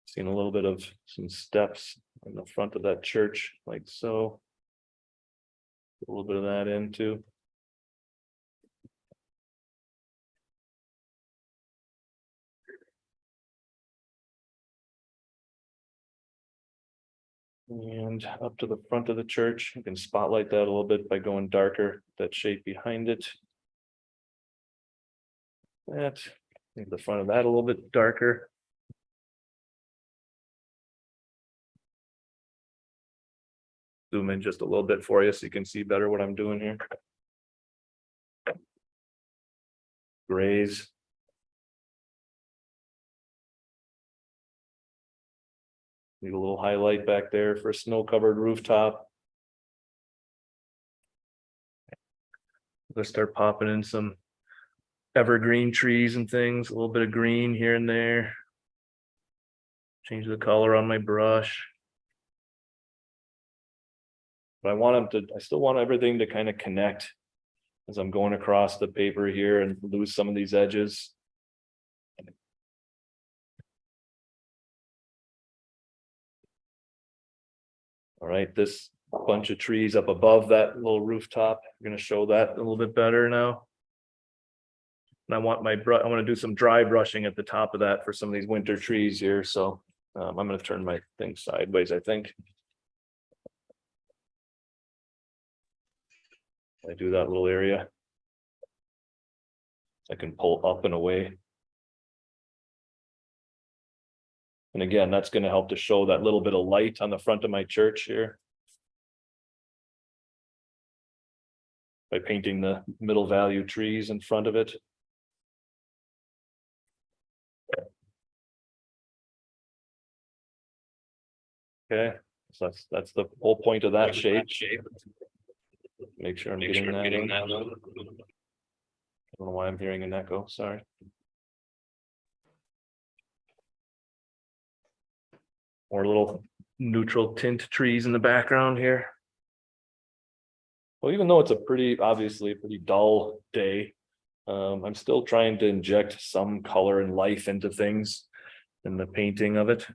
Seen a little bit of some steps in the front of that church, like so. A little bit of that in too. And up to the front of the church, you can spotlight that a little bit by going darker, that shape behind it. That, make the front of that a little bit darker. Zoom in just a little bit for you so you can see better what I'm doing here. Grays. Need a little highlight back there for a snow-covered rooftop. Let's start popping in some evergreen trees and things, a little bit of green here and there. Change the color on my brush. But I still want everything to kind of connect as I'm going across the paper here and lose some of these edges. All right, this bunch of trees up above that little rooftop, I'm going to show that a little bit better now. And I want I want to do some dry brushing at the top of that for some of these winter trees here. So I'm going to turn my thing sideways, I think. I do that little area. I can pull up and away. And again, that's going to help to show that little bit of light on the front of my church here. By painting the middle value trees in front of it. Okay, so that's the whole point of that shape. Make sure I'm getting that. I don't know why I'm hearing an echo, sorry. More little neutral tint trees in the background here. Well, even though it's obviously a pretty dull day, I'm still trying to inject some color and life into things in the painting of it.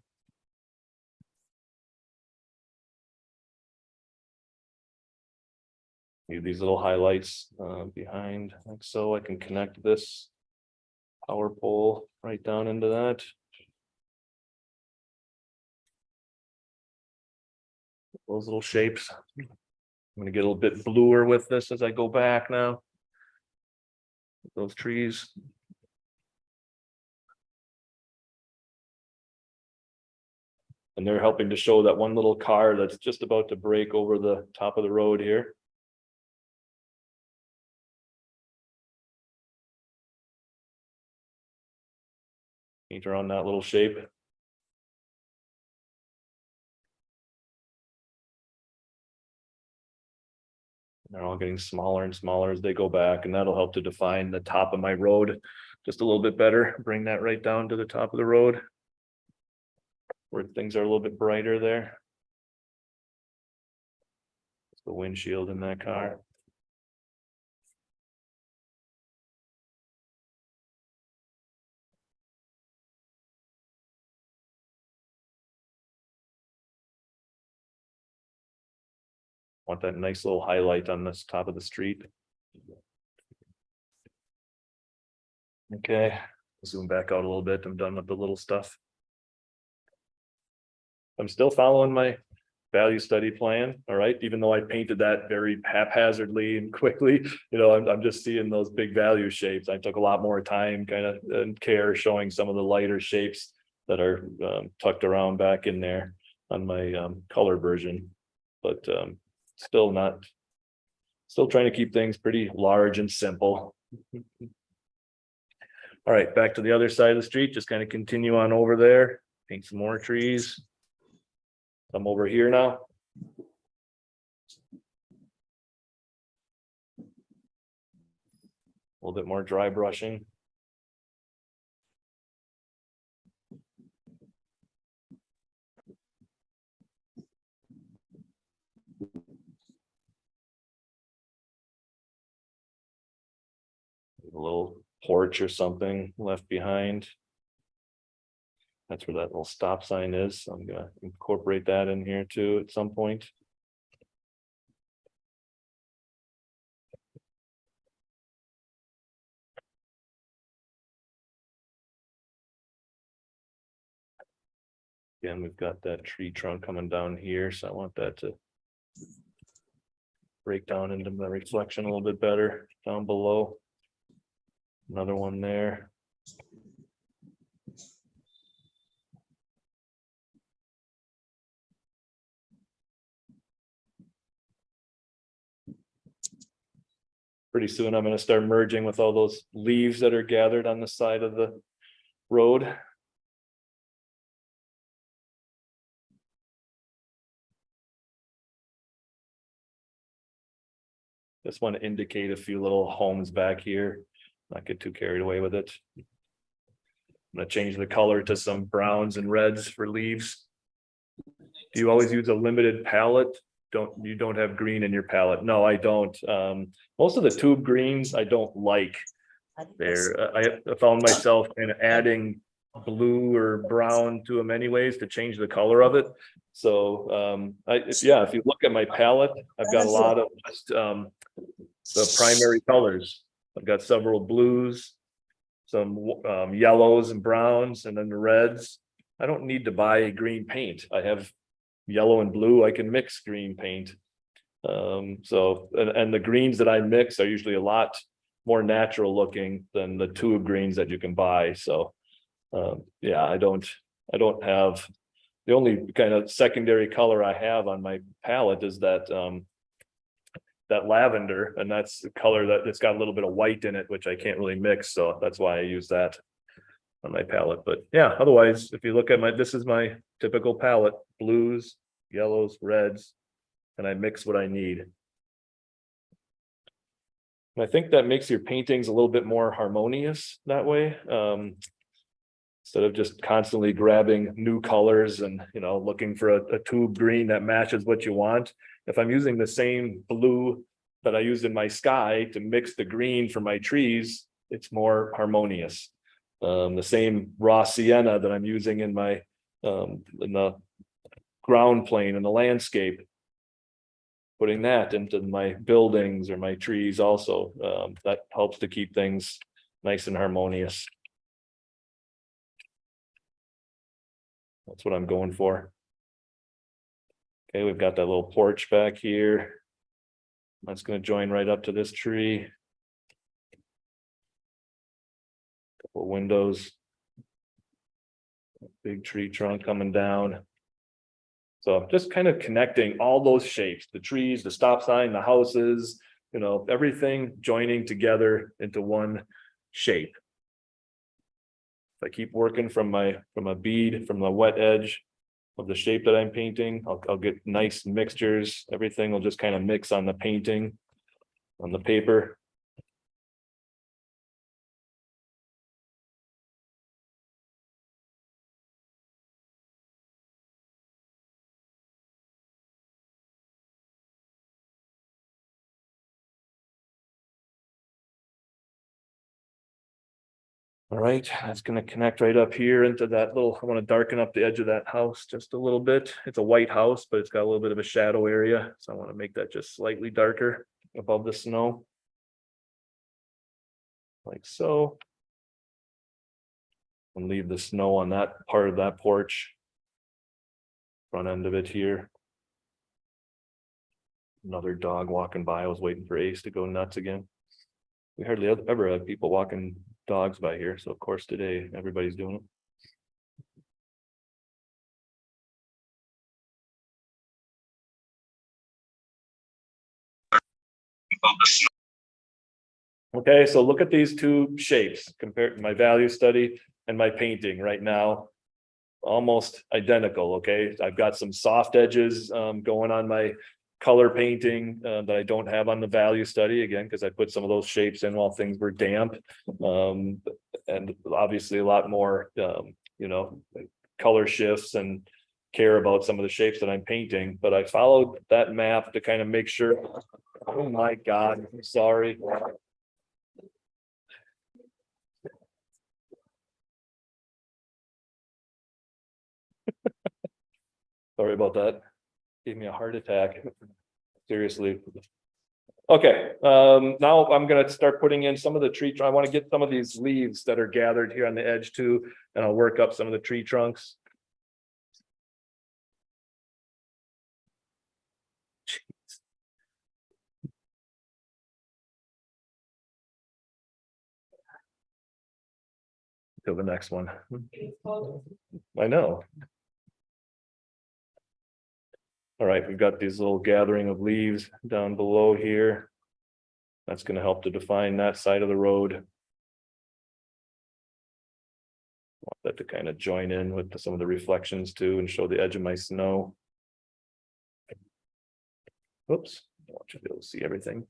Need these little highlights behind, like so. I can connect this power pole right down into that. Those little shapes. I'm going to get a little bit bluer with this as I go back now. Those trees. And they're helping to show that one little car that's just about to break over the top of the road here. Paint around that little shape. They're all getting smaller and smaller as they go back, and that'll help to define the top of my road just a little bit better. Bring that right down to the top of the road where things are a little bit brighter there. It's the windshield in that car. Want that nice little highlight on this top of the street. Okay, zoom back out a little bit. I'm done with the little stuff. I'm still following my value study plan. All right, even though I painted that very haphazardly and quickly, I'm just seeing those big value shapes. I took a lot more time and care showing some of the lighter shapes that are tucked around back in there on my color version, but still trying to keep things pretty large and simple. All right, back to the other side of the street, just kind of continue on over there, paint some more trees. I'm over here now. A little bit more dry brushing. A little porch or something left behind. That's where that little stop sign is. So I'm gonna incorporate that in here too at some point. Again, we've got that tree trunk coming down here, so I want that to break down into the reflection a little bit better down below. Another one there. Pretty soon I'm going to start merging with all those leaves that are gathered on the side of the road. Just want to indicate a few little homes back here, not get too carried away with it. I'm going to change the color to some browns and reds for leaves. Do you always use a limited palette? You don't have green in your palette? No, I don't. Most of the tube greens I don't like. I found myself kind of adding blue or brown to them anyways to change the color of it. So if you look at my palette, I've got a lot of just the primary colors. I've got several blues, some yellows and browns, and then the reds. I don't need to buy green paint. I have yellow and blue. I can mix green paint. And the greens that I mix are usually a lot more natural looking than the tube greens that you can buy. So I don't have, the only kind of secondary color I have on my palette is that that lavender, and that's the color that it's got a little bit of white in it, which I can't really mix. So that's why I use that on my palette. But yeah, otherwise, if you look at this is my typical palette: blues, yellows, reds, and I mix what I need. And I think that makes your paintings a little bit more harmonious that way. Instead of just constantly grabbing new colors and looking for a tube green that matches what you want. If I'm using the same blue that I used in my sky to mix the green for my trees, it's more harmonious. The same raw sienna that I'm using in my in the ground plane and the landscape, putting that into my buildings or my trees also, that helps to keep things nice and harmonious. That's what I'm going for. Okay, we've got that little porch back here. That's going to join right up to this tree. Couple windows. Big tree trunk coming down. So just kind of connecting all those shapes, the trees, the stop sign, the houses, everything joining together into one shape. If I keep working from a bead, from the wet edge of the shape that I'm painting, I'll get nice mixtures. Everything will just kind of mix on the painting, on the paper. All right, that's going to connect right up here into that little, I want to darken up the edge of that house just a little bit. It's a white house, but it's got a little bit of a shadow area. So I want to make that just slightly darker above the snow. Like so. And leave the snow on that part of that porch. Front end of it here. Another dog walking by. I was waiting for Ace to go nuts again. We hardly ever have people walking dogs by here, so of course today everybody's doing it. Okay, so look at these two shapes compared to my value study and my painting right now. Almost identical. Okay, I've got some soft edges going on my color painting that I don't have on the value study, again because I put some of those shapes in while things were damp, and obviously a lot more color shifts and care about some of the shapes that I'm painting. But I followed that map to kind of make sure. Oh my God, I'm sorry. Sorry about that. Gave me a heart attack. Seriously. Okay, now I'm gonna start putting in some of the tree. I want to get some of these leaves that are gathered here on the edge too, and I'll work up some of the tree trunks. To the next one. I know. All right, we've got these little gathering of leaves down below here. That's going to help to define that side of the road. Want that to kind of join in with some of the reflections too and show the edge of my snow. Oops, I want you to be able to see everything.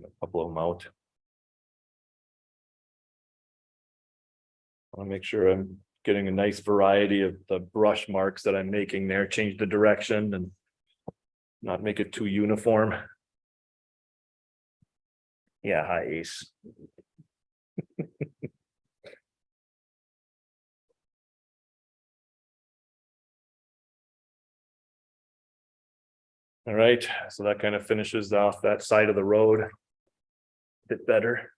A couple of them out. I want to make sure I'm getting a nice variety of the brush marks that I'm making there, change the direction and not make it too uniform. Yeah, hi Ace. All right, so that kind of finishes off that side of the road a bit better.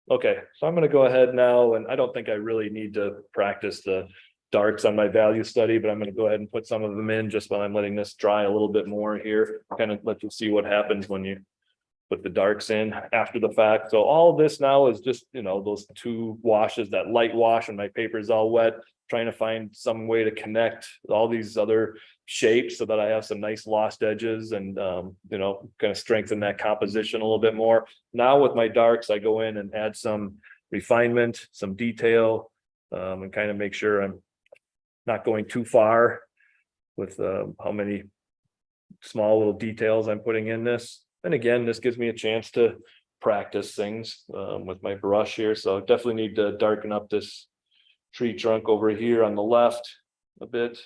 Okay, so I'm going to go ahead now, and I don't think I really need to practice the darks on my value study, but I'm going to go ahead and put some of them in just while I'm letting this dry a little bit more here, kind of let you see what happens when you put the darks in after the fact. So all this now is just, you know, those two washes, that light wash and my paper is all wet, trying to find some way to connect all these other shapes so that I have some nice lost edges and, you know, kind of strengthen that composition a little bit more. Now with my darks, I go in and add some refinement, some detail, and kind of make sure I'm not going too far with how many small little details I'm putting in this. And again, this gives me a chance to practice things with my brush here. So I definitely need to darken up this tree trunk over here on the left a bit.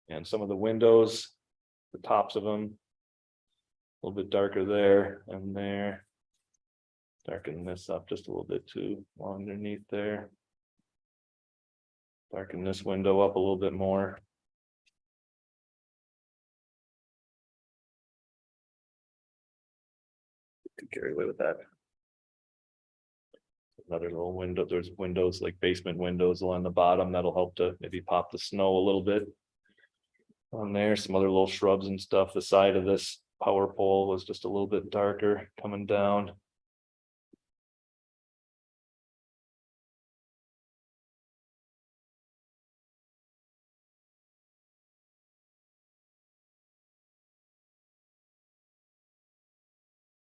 And some of the windows, the tops of them, a little bit darker there and there. Darken this up just a little bit too, underneath there. Darken this window up a little bit more. Could carry away with that. Another little window, there's windows like basement windows along the bottom that'll help to maybe pop the snow a little bit. On there, some other little shrubs and stuff. The side of this power pole was just a little bit darker coming down.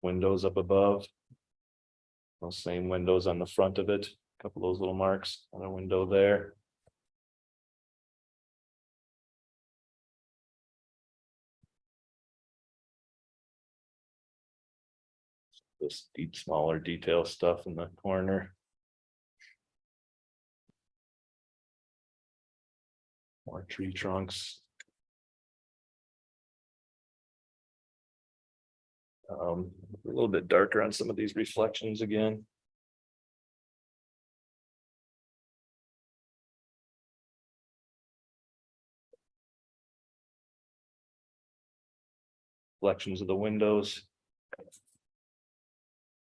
Windows up above. Those same windows on the front of it. A couple of those little marks on a window there. This deep, smaller detail stuff in the corner. More tree trunks. A little bit darker on some of these reflections again. Reflections of the windows.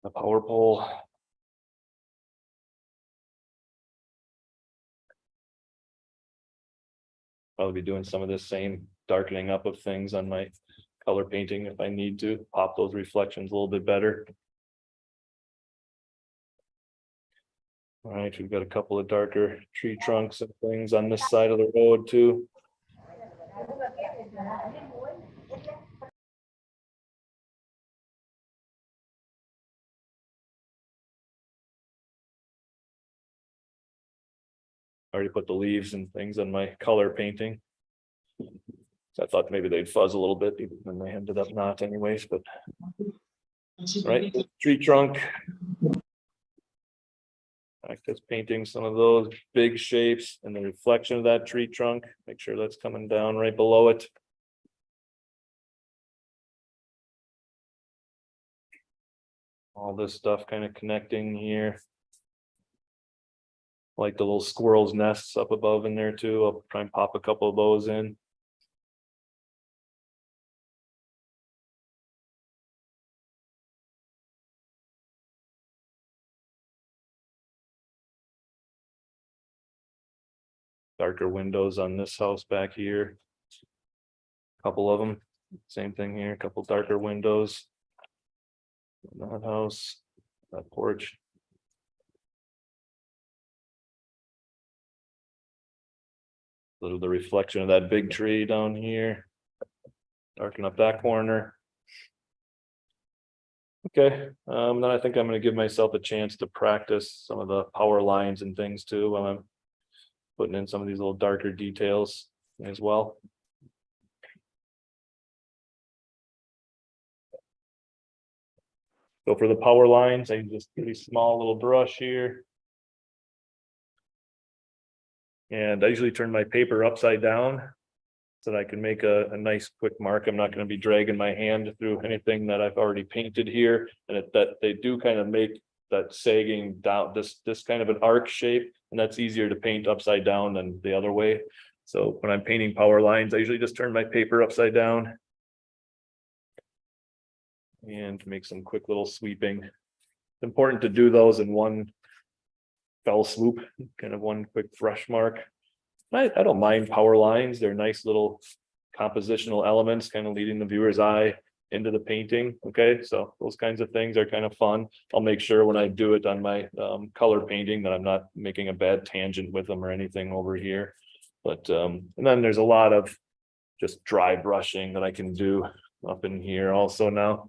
The power pole. Probably be doing some of this same darkening up of things on my color painting if I need to pop those reflections a little bit better. All right, we've got a couple of darker tree trunks and things on this side of the road too. already put the leaves and things on my color painting. So I thought maybe they'd fuzz a little bit, and they ended up not anyways, but. Right, tree trunk. Practice painting some of those big shapes and the reflection of that tree trunk. Make sure that's coming down right below it. All this stuff kind of connecting here. Like the little squirrel's nests up above in there too. I'll try and pop a couple of those in. Darker windows on this house back here. Couple of them. Same thing here. A couple darker windows. That house, that porch. A little the reflection of that big tree down here. Darken up that corner. Okay, then I think I'm going to give myself a chance to practice some of the power lines and things too while I'm putting in some of these little darker details as well. So for the power lines, I use this pretty small little brush here. And I usually turn my paper upside down so that I can make a nice quick mark. I'm not going to be dragging my hand through anything that I've already painted here. And that they do kind of make that sagging down, this kind of an arc shape, and that's easier to paint upside down than the other way. So when I'm painting power lines, I usually just turn my paper upside down and make some quick little sweeping. It's important to do those in one fell swoop, kind of one quick brush mark. I don't mind power lines. They're nice little compositional elements, kind of leading the viewer's eye into the painting. Okay, so those kinds of things are kind of fun. I'll make sure when I do it on my color painting that I'm not making a bad tangent with them or anything over here. But and then there's a lot of just dry brushing that I can do up in here also now.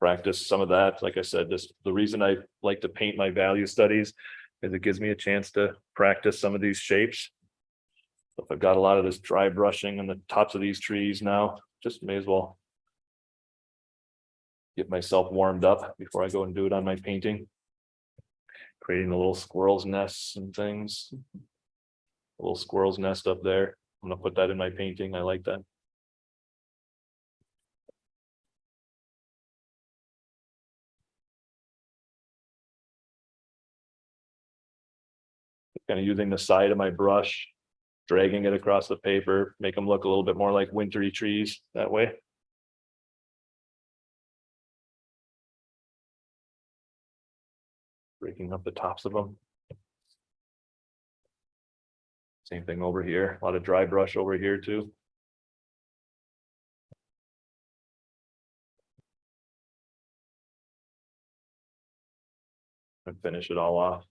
Practice some of that. Like I said, the reason I like to paint my value studies is it gives me a chance to practice some of these shapes. So if I've got a lot of this dry brushing on the tops of these trees now, just may as well get myself warmed up before I go and do it on my painting. Creating the little squirrel's nests and things. A little squirrel's nest up there. I'm gonna put that in my painting. I like that. Kind of using the side of my brush, dragging it across the paper, make them look a little bit more like wintry trees that way. Breaking up the tops of them. Same thing over here, a lot of dry brush over here too. And finish it all off.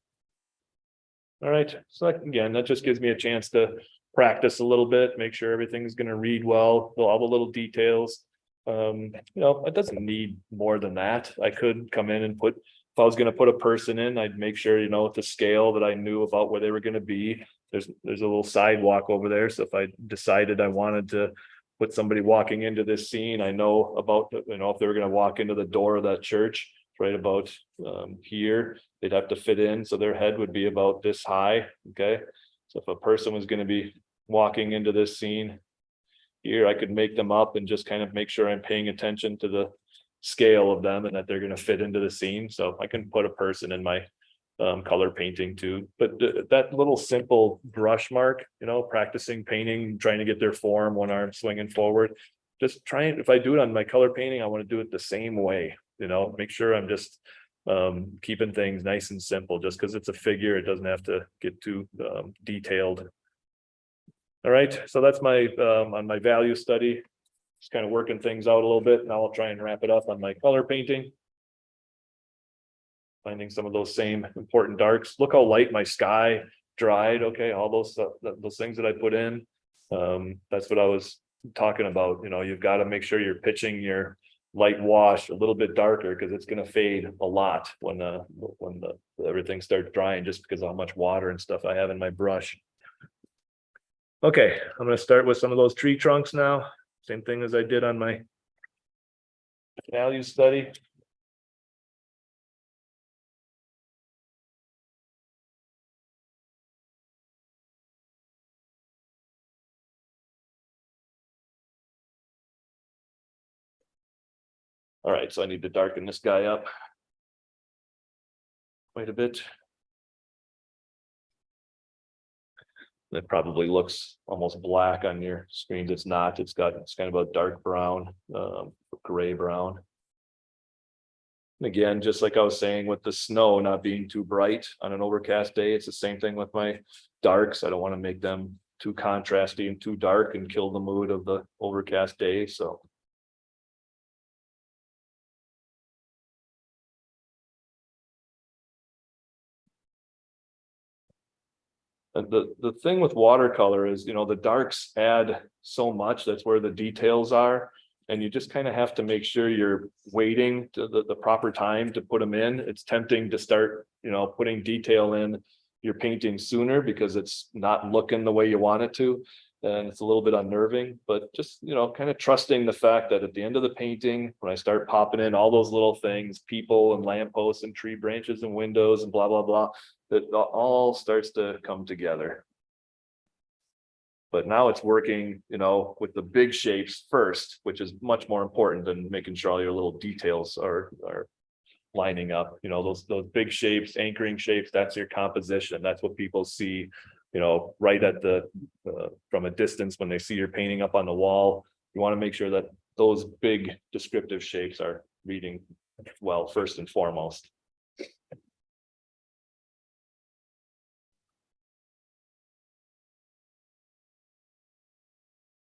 All right, so again, that just gives me a chance to practice a little bit, make sure everything's going to read well, all the little details. You know, it doesn't need more than that. I could come in and put, if I was going to put a person in, I'd make sure, you know, with the scale that I knew about where they were going to be. There's a little sidewalk over there. So if I decided I wanted to put somebody walking into this scene, I know about, you know, if they were going to walk into the door of that church, right about here, they'd have to fit in, so their head would be about this high. Okay, so if a person was going to be walking into this scene here, I could make them up and just kind of make sure I'm paying attention to the scale of them and that they're going to fit into the scene. So I can put a person in my color painting too. But that little simple brush mark, you know, practicing painting, trying to get their form, one arm swinging forward, just trying, if I do it on my color painting, I want to do it the same way. You know, make sure I'm just keeping things nice and simple. Just because it's a figure, it doesn't have to get too detailed. All right, so that's my on my value study, just kind of working things out a little bit. Now I'll try and wrap it up on my color painting. Finding some of those same important darks. Look how light my sky dried. Okay, all those things that I put in. That's what I was talking about. You know, you've got to make sure you're pitching your light wash, a little bit darker, because it's going to fade a lot when everything starts drying, just because of how much water and stuff I have in my brush. Okay, I'm going to start with some of those tree trunks now. Same thing as I did on my value study. All right, so I need to darken this guy up quite a bit. It probably looks almost black on your screen. It's not. It's kind of a dark brown, gray brown. And again, just like I was saying with the snow not being too bright on an overcast day, it's the same thing with my darks. I don't want to make them too contrasty and too dark and kill the mood of the overcast day. So the thing with watercolor is, you know, the darks add so much. That's where the details are. And you just kind of have to make sure you're waiting to the proper time to put them in. It's tempting to start, you know, putting detail in your painting sooner because it's not looking the way you want it to. And it's a little bit unnerving, but just, you know, kind of trusting the fact that at the end of the painting, when I start popping in all those little things, people and lampposts and tree branches and windows and blah, blah, blah, that all starts to come together. But now it's working, you know, with the big shapes first, which is much more important than making sure all your little details are lining up. You know, those big shapes, anchoring shapes, that's your composition. That's what people see, you know, right at the from a distance when they see your painting up on the wall. You want to make sure that those big descriptive shapes are reading well first and foremost.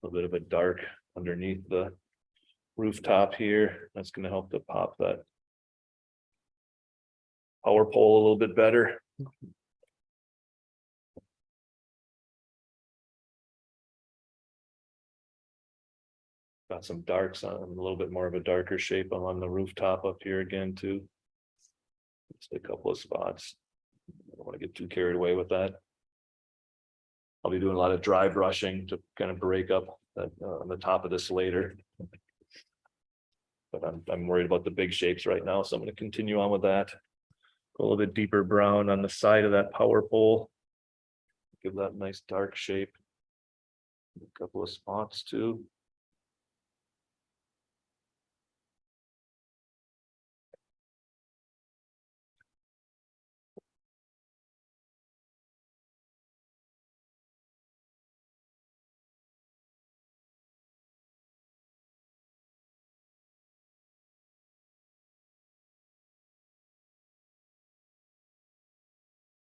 A bit of a dark underneath the rooftop here. That's going to help to pop that power pole a little bit better. Got some darks on, a little bit more of a darker shape on the rooftop up here again too. Just a couple of spots. I don't want to get too carried away with that. I'll be doing a lot of dry brushing to kind of break up that, on the top of this later. But I'm worried about the big shapes right now, so I'm going to continue on with that. Go a little bit deeper brown on the side of that power pole. Give that a nice dark shape. A couple of spots too.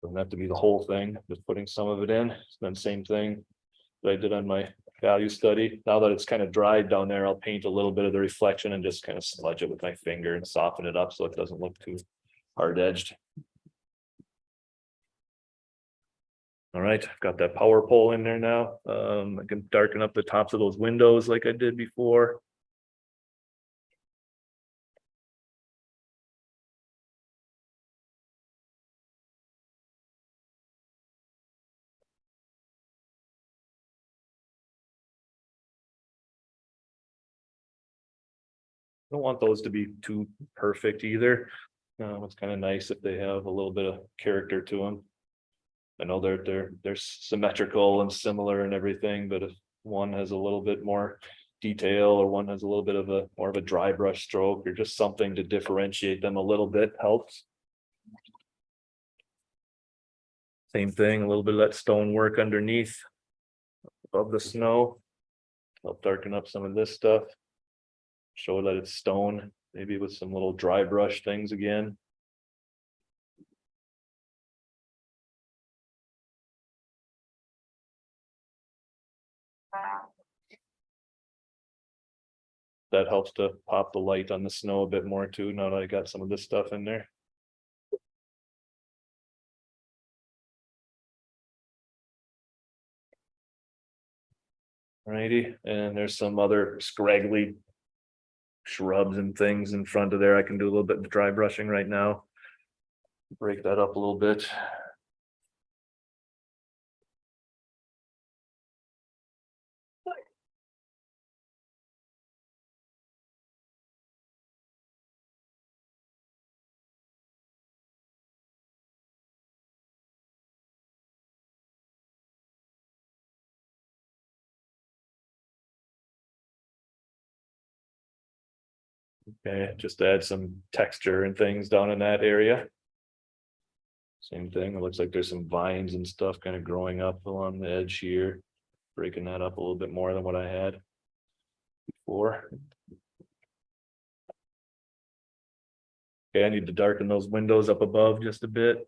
Doesn't have to be the whole thing, just putting some of it in. It's been the same thing that I did on my value study. Now that it's kind of dried down there, I'll paint a little bit of the reflection and just kind of smudge it with my finger and soften it up so it doesn't look too hard edged. All right, I've got that power pole in there now. I can darken up the tops of those windows like I did before. Don't want those to be too perfect either. It's kind of nice if they have a little bit of character to them. I know they're symmetrical and similar and everything, but if one has a little bit more detail or one has a little bit of a more of a dry brush stroke or just something to differentiate them a little bit helps. Same thing, a little bit of that stone work underneath above the snow. Help darken up some of this stuff. Show that it's stone, maybe with some little dry brush things again. That helps to pop the light on the snow a bit more too, now that I got some of this stuff in there. Alrighty, and there's some other scraggly shrubs and things in front of there. I can do a little bit of dry brushing right now. Break that up a little bit. Okay, just add some texture and things down in that area. Same thing, it looks like there's some vines and stuff kind of growing up along the edge here. Breaking that up a little bit more than what I had before. Okay, I need to darken those windows up above just a bit.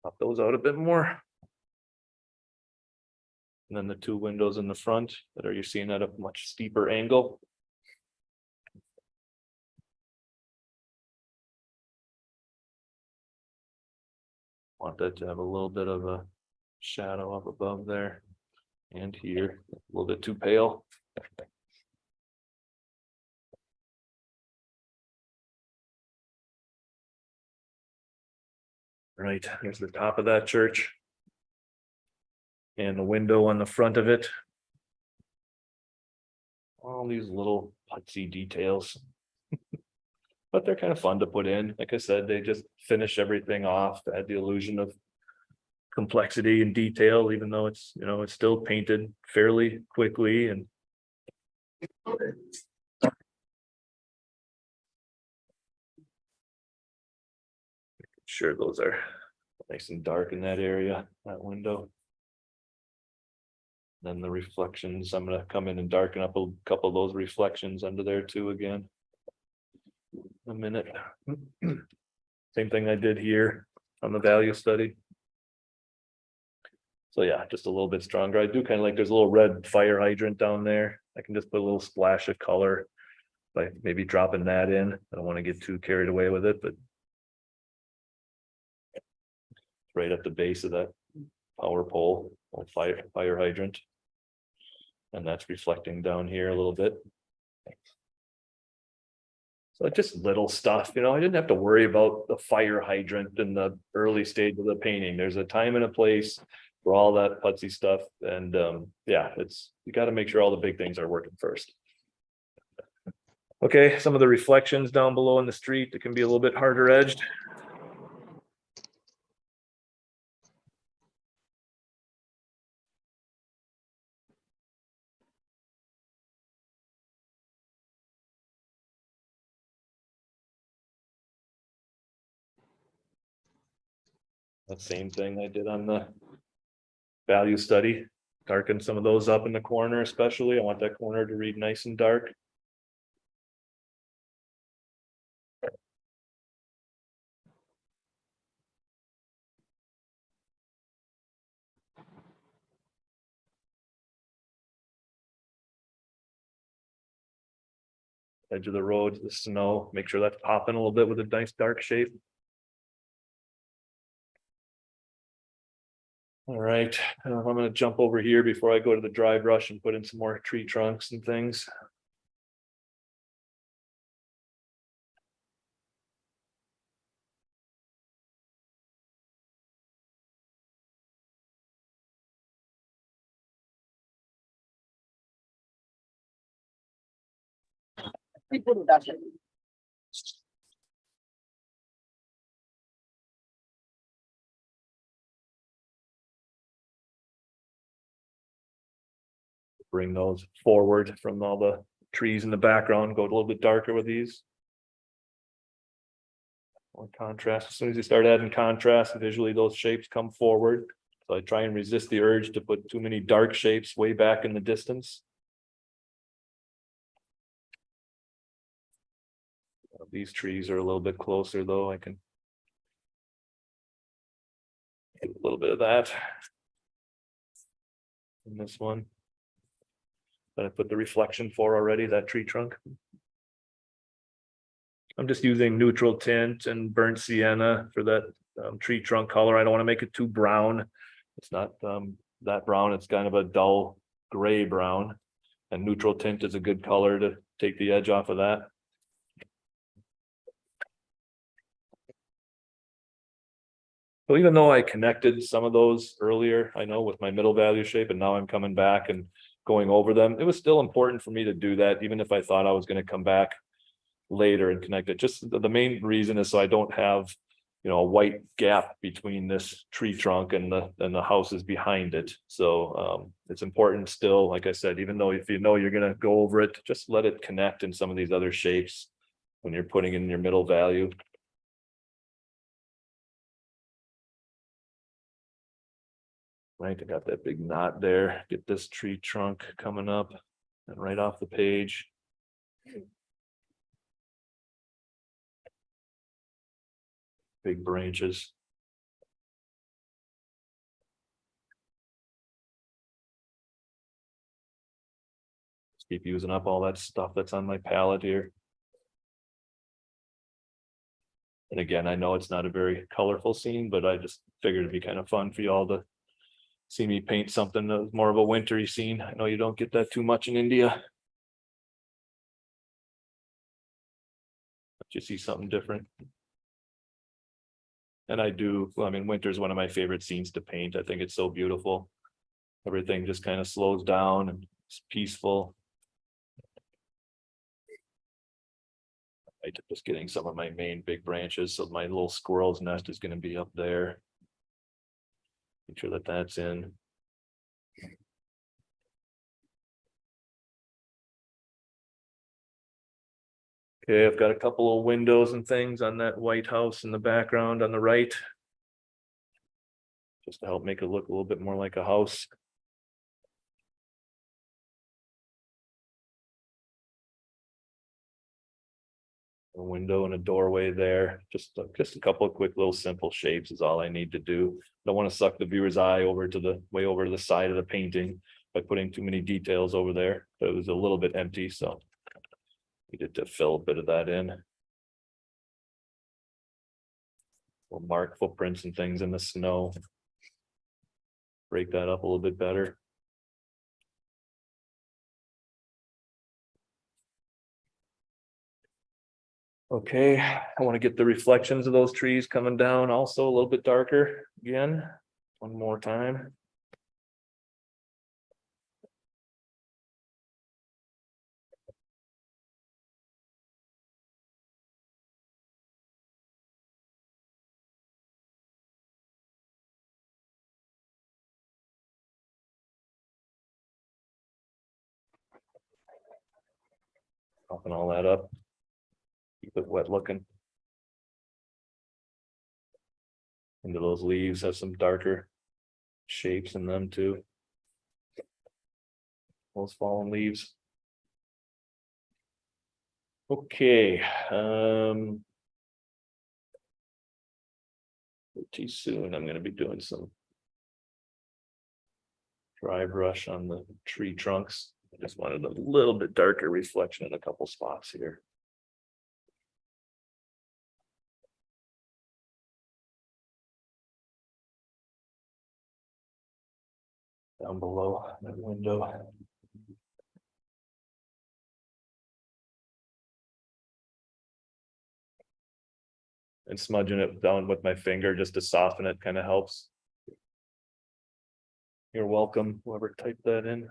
Pop those out a bit more. And then the two windows in the front that are you're seeing at a much steeper angle. Want that to have a little bit of a shadow up above there and here, a little bit too pale. Right, here's the top of that church. And the window on the front of it. All these little putsy details. But they're kind of fun to put in. Like I said, they just finish everything off to add the illusion of complexity and detail, even though it's, you know, it's still painted fairly quickly and sure those are nice and dark in that area, that window. Then the reflections, I'm gonna come in and darken up a couple of those reflections under there too again. A minute. Same thing I did here on the value study. So yeah, just a little bit stronger. I do kind of like, there's a little red fire hydrant down there. I can just put a little splash of color by maybe dropping that in. I don't want to get too carried away with it, but right at the base of that power pole, fire hydrant. And that's reflecting down here a little bit. So just little stuff, you know, I didn't have to worry about the fire hydrant in the early stage of the painting. There's a time and a place for all that putsy stuff. And yeah, you got to make sure all the big things are working first. Okay, some of the reflections down below in the street, it can be a little bit harder edged. The same thing I did on the value study, darken some of those up in the corner, especially. I want that corner to read nice and dark. Edge of the road, the snow, make sure that's popping a little bit with a nice dark shape. All right, I'm going to jump over here before I go to the dry brush and put in some more tree trunks and things. Bring those forward from all the trees in the background, go a little bit darker with these. More contrast. As soon as you start adding contrast, visually those shapes come forward. So I try and resist the urge to put too many dark shapes way back in the distance. These trees are a little bit closer though. I can do a little bit of that in this one. That I put the reflection for already, that tree trunk. I'm just using neutral tint and burnt sienna for that tree trunk color. I don't want to make it too brown. It's not that brown. It's kind of a dull gray brown. And neutral tint is a good color to take the edge off of that. So even though I connected some of those earlier, I know with my middle value shape, and now I'm coming back and going over them, it was still important for me to do that, even if I thought I was going to come back later and connect it. Just the main reason is so I don't have, a white gap between this tree trunk and the houses behind it. So it's important still, like I said, even though if you know you're going to go over it, just let it connect in some of these other shapes when you're putting in your middle value. Right, I got that big knot there. Get this tree trunk coming up and right off the page. Big branches. Just keep using up all that stuff that's on my palette here. And again, I know it's not a very colorful scene, but I just figured it'd be kind of fun for you all to see me paint something that was more of a wintry scene. I know you don't get that too much in India. But you see something different. And I do, I mean, winter is one of my favorite scenes to paint. I think it's so beautiful. Everything just kind of slows down and it's peaceful. I'm just getting some of my main big branches. So my little squirrel's nest is going to be up there. Make sure that that's in. Okay, I've got a couple of windows and things on that white house in the background on the right. Just to help make it look a little bit more like a house. A window and a doorway there. Just a couple of quick little simple shapes is all I need to do. Don't want to suck the viewer's eye over to the way over to the side of the painting by putting too many details over there. But it was a little bit empty, so needed to fill a bit of that in. We'll mark footprints and things in the snow. Break that up a little bit better. Okay, I want to get the reflections of those trees coming down also a little bit darker again, one more time. Popping all that up. Keep it wet looking. Into those leaves have some darker shapes in them too. Those fallen leaves. Okay. Pretty soon I'm going to be doing some dry brush on the tree trunks. I just wanted a little bit darker reflection in a couple spots here. Down below that window. And smudging it down with my finger just to soften it kind of helps. You're welcome, whoever typed that in.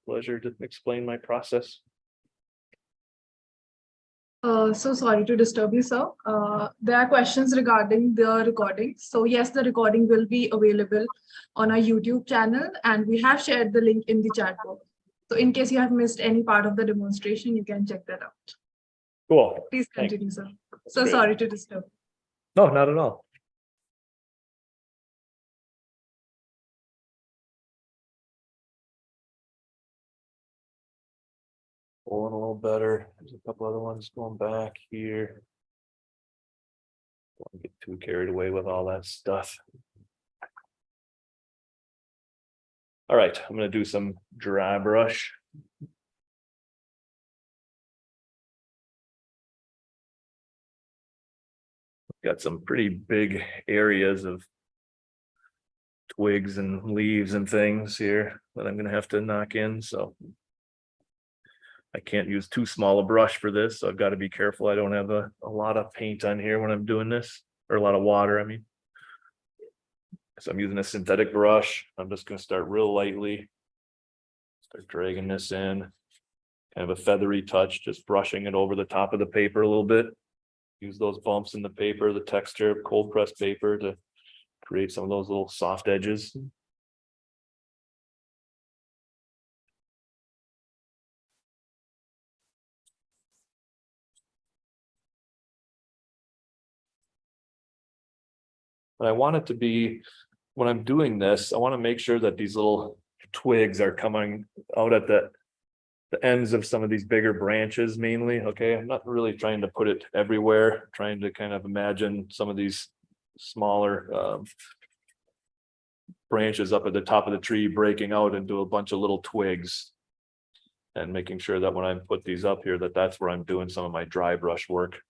Pleasure to explain my process. So sorry to disturb you, sir. There are questions regarding the recording. So yes, the recording will be available on our YouTube channel, and we have shared the link in the chat box. So in case you have missed any part of the demonstration, you can check that out. Cool. Please continue, sir. So Good. sorry to disturb. No, not at all. Pulling a little better. There's a couple other ones going back here. Don't get too carried away with all that stuff. All right, I'm going to do some dry brush. got some pretty big areas of twigs and leaves and things here that I'm gonna have to knock in, so. I can't use too small a brush for this, so I've got to be careful. I don't have a lot of paint on here when I'm doing this, or a lot of water, I mean. So I'm using a synthetic brush. I'm just gonna start real lightly. Start dragging this in. Kind of a feathery touch, just brushing it over the top of the paper a little bit. Use those bumps in the paper, the texture of cold pressed paper to create some of those little soft edges. But I want it to be, when I'm doing this, I want to make sure that these little twigs are coming out at the ends of some of these bigger branches mainly. Okay, I'm not really trying to put it everywhere, trying to kind of imagine some of these smaller branches up at the top of the tree breaking out into a bunch of little twigs. And making sure that when I put these up here, that that's where I'm doing some of my dry brush work.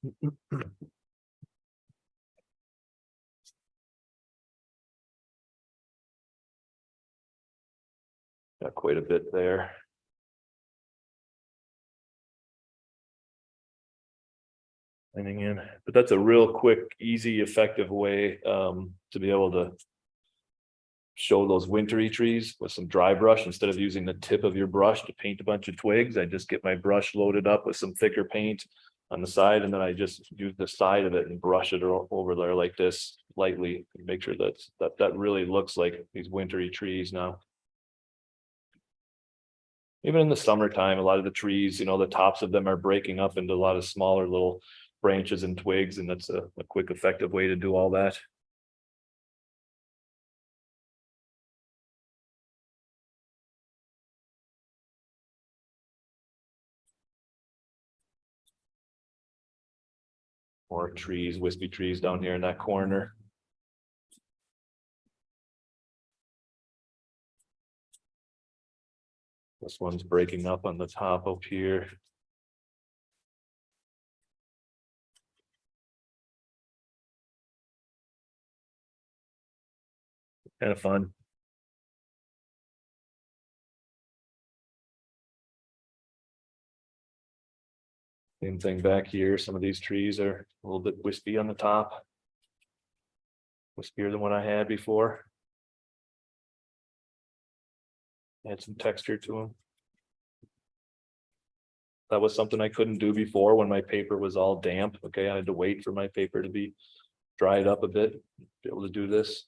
Got quite a bit there. In, but that's a real quick, easy, effective way to be able to show those wintry trees with some dry brush. Instead of using the tip of your brush to paint a bunch of twigs, I just get my brush loaded up with some thicker paint on the side, and then I just use the side of it and brush it over there like this lightly, and make sure that really looks like these wintry trees now. Even in the summertime, a lot of the trees, you know, the tops of them are breaking up into a lot of smaller little branches and twigs, and that's a quick, effective way to do all that. More trees, wispy trees down here in that corner. This one's breaking up on the top up here. Kind of fun. Same thing back here. Some of these trees are a little bit wispy on the top. Wispier than what I had before. Add some texture to them. That was something I couldn't do before when my paper was all damp. Okay, I had to wait for my paper to be dried up a bit, be able to do this.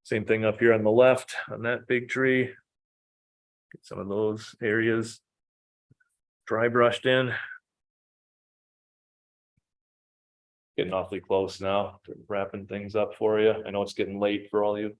Same thing up here on the left on that big tree. Get some of those areas dry brushed in. Getting awfully close now, wrapping things up for you. I know it's getting late for all of you.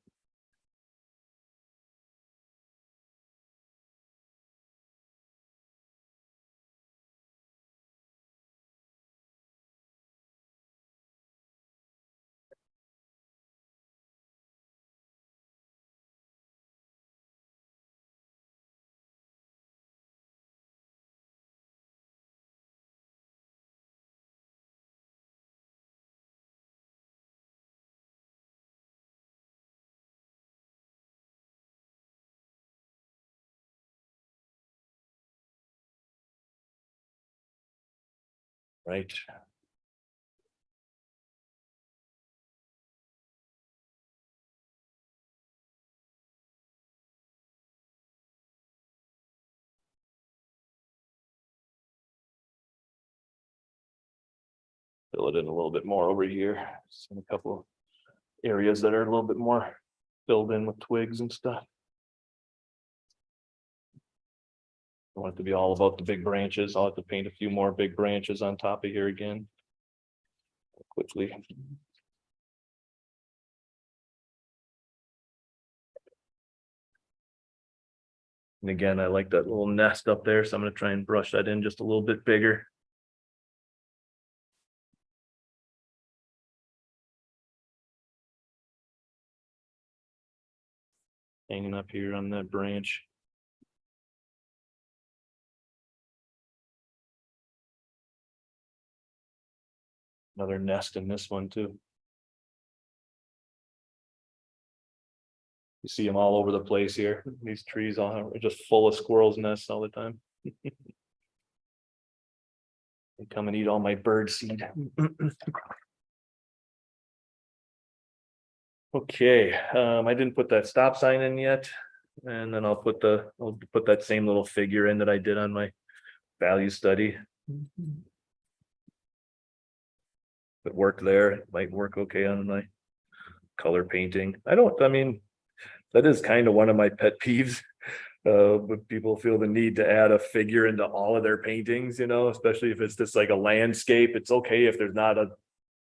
Right. Fill it in a little bit more over here. Some a couple of areas that are a little bit more filled in with twigs and stuff. I want it to be all about the big branches. I'll have to paint a few more big branches on top of here again. Quickly. And again, I like that little nest up there, so I'm going to try and brush that in just a little bit bigger. Hanging up here on that branch. Another nest in this one too. You see them all over the place here. These trees all are just full of squirrels' nests all the time. They come and eat all my bird seed. Okay, I didn't put that stop sign in yet. And then I'll put that same little figure in that I did on my value study. It worked there, it might work okay on my color painting. I mean, that is kind of one of my pet peeves. But people feel the need to add a figure into all of their paintings, especially if it's just like a landscape. It's okay if there's not a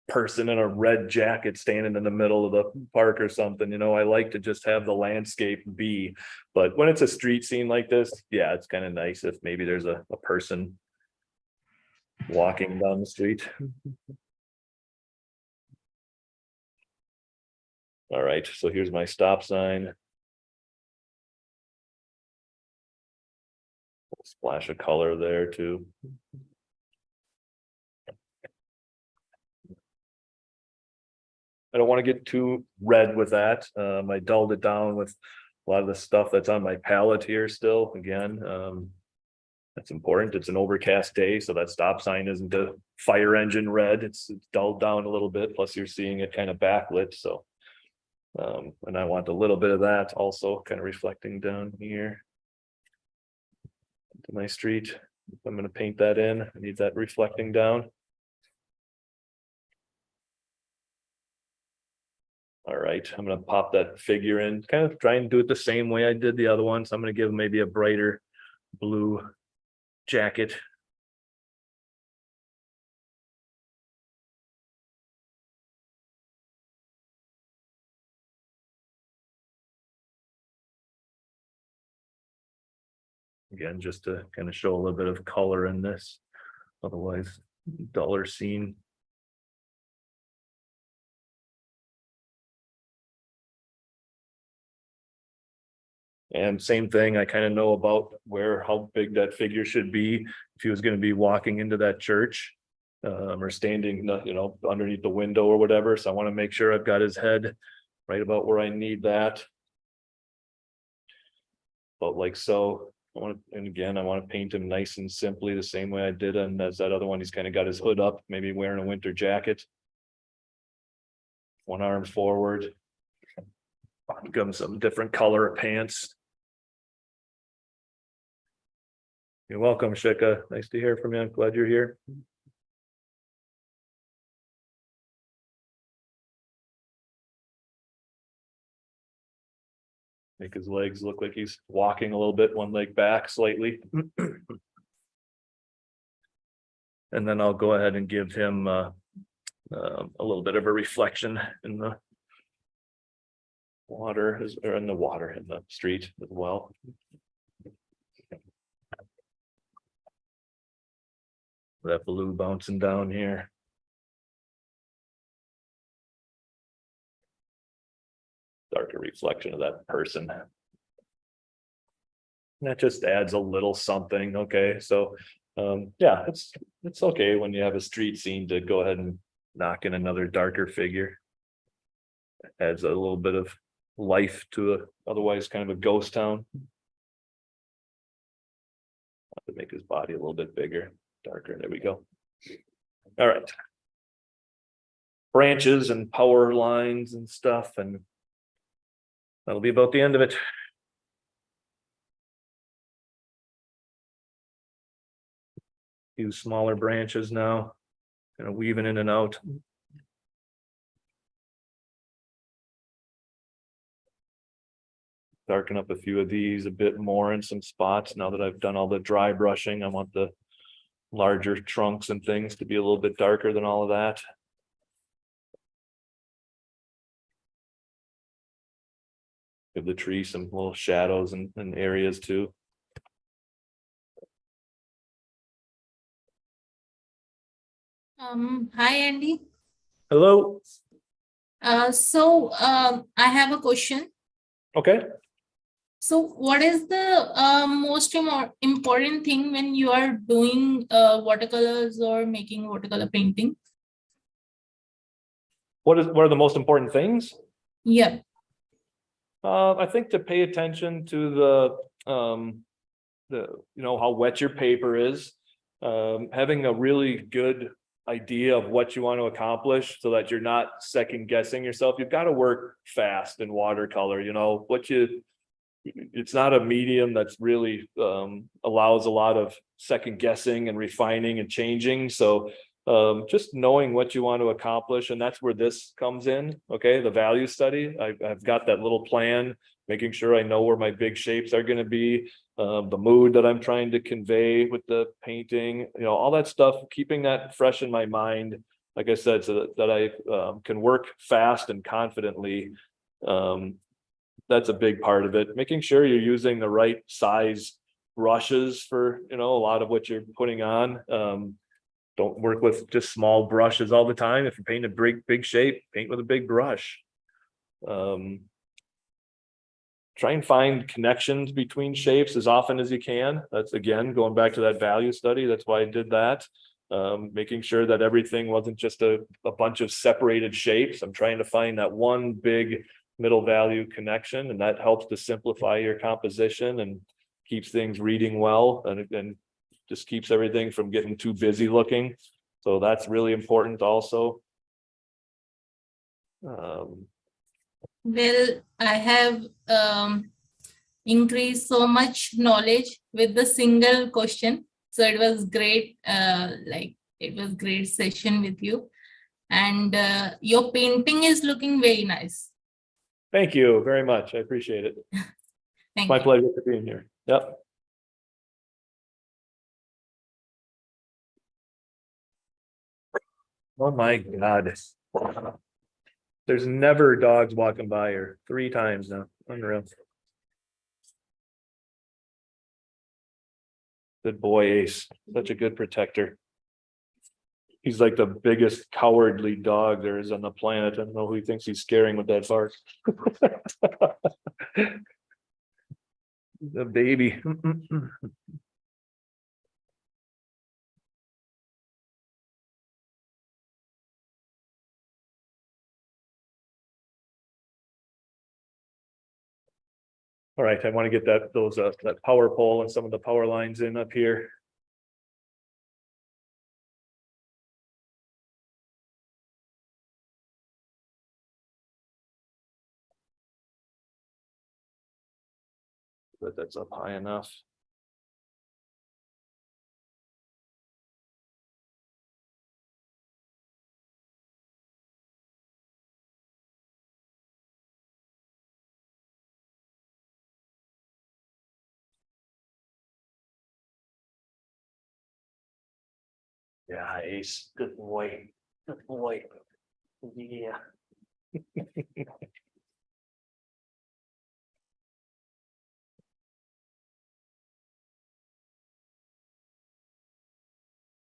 person in a red jacket standing in the middle of the park or something. I like to just have the landscape be, but when it's a street scene like this, yeah, it's kind of nice if maybe there's a person walking down the street. All right, so here's my stop sign. Splash of color there too. I don't want to get too red with that. I dulled it down with a lot of the stuff that's on my palette here still. Again, that's important. It's an overcast day, so that stop sign isn't a fire engine red. It's dulled down a little bit. Plus, you're seeing it kind of backlit. So, and I want a little bit of that also kind of reflecting down here to my street. If I'm going to paint that in, I need that reflecting down. All right, I'm going to pop that figure in, kind of try and do it the same way I did the other one. So I'm going to give maybe a brighter blue jacket. Again, just to kind of show a little bit of color in this, otherwise duller scene. And same thing, I kind of know about how big that figure should be if he was going to be walking into that church or standing, underneath the window or whatever. So I want to make sure I've got his head right about where I need that. But like so, I want to paint him nice and simply the same way I did, and as that other one, he's kind of got his hood up, maybe wearing a winter jacket. One arm forward. Give him some different color of pants. You're welcome, Shika. Nice to hear from you. I'm glad you're here. Make his legs look like he's walking a little bit, one leg back slightly. And then I'll go ahead and give him a little bit of a reflection in the water, or in the street as well. That blue bouncing down here. Darker reflection of that person. And that just adds a little something. Okay, so yeah, it's okay when you have a street scene to go ahead and knock in another darker figure. It adds a little bit of life to a otherwise kind of a ghost town. To make his body a little bit bigger, darker. There we go. All right. Branches and power lines and stuff, and that'll be about the end of it. Few smaller branches now, kind of weaving in and out. Darken up a few of these a bit more in some spots. Now that I've done all the dry brushing, I want the larger trunks and things to be a little bit darker than all of that. Give the tree some little shadows and areas too. Hi, Andy. Hello. I have a question. Okay. So what is the most important thing when you are doing watercolors or making watercolor painting? What are the most important things? Yeah. I think to pay attention to the how wet your paper is, having a really good idea of what you want to accomplish so that you're not second guessing yourself. You've got to work fast in watercolor. It's not a medium that's really allows a lot of second guessing and refining and changing. So just knowing what you want to accomplish, and that's where this comes in. Okay, the value study. I've got that little plan, making sure I know where my big shapes are going to be, the mood that I'm trying to convey with the painting, all that stuff, keeping that fresh in my mind, like I said, so that I can work fast and confidently. That's a big part of it. Making sure you're using the right size brushes for, a lot of what you're putting on. Don't work with just small brushes all the time. If you're painting a big shape, paint with a big brush. Try and find connections between shapes as often as you can. That's, again, going back to that value study. That's why I did that. Making sure that everything wasn't just a bunch of separated shapes. I'm trying to find that one big middle value connection, and that helps to simplify your composition and keeps things reading well, and just keeps everything from getting too busy looking. So that's really important also. Well, I have increased so much knowledge with the single question. So it was great, it was great session with you. And your painting is looking very nice. Thank you very much. I appreciate it. Thank My you. pleasure for being here. Yep. Oh my God. There's never dogs walking by here. 3 times now. Unreal. Good boy, Ace. Such a good protector. He's like the biggest cowardly dog there is on the planet. I don't know who he thinks he's scaring with that bark. The baby. All right, I want to get that power pole and some of the power lines in up here. But that's up high enough. Yeah, Ace, good boy. Good boy. Yeah.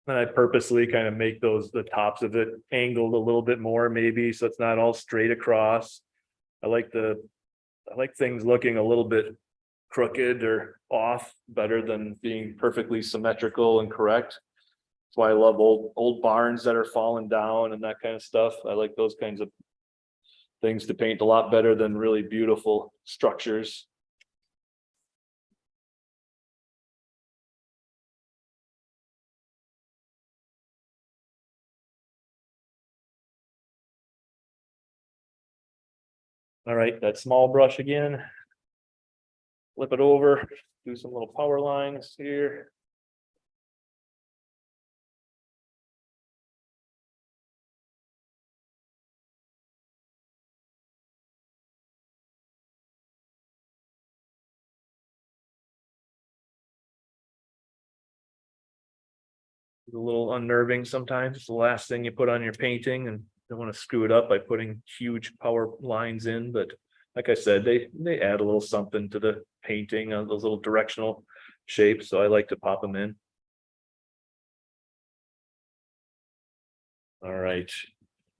And I purposely kind of make the tops of it angled a little bit more, maybe, so it's not all straight across. I like things looking a little bit crooked or off better than being perfectly symmetrical and correct. That's why I love old barns that are falling down and that kind of stuff. I like those kinds of things to paint a lot better than really beautiful structures. All right, that small brush again. Flip it over, do some little power lines here. It's a little unnerving sometimes. It's the last thing you put on your painting, and don't want to screw it up by putting huge power lines in. But like I said, they add a little something to the painting on those little directional shapes. So I like to pop them in. All right.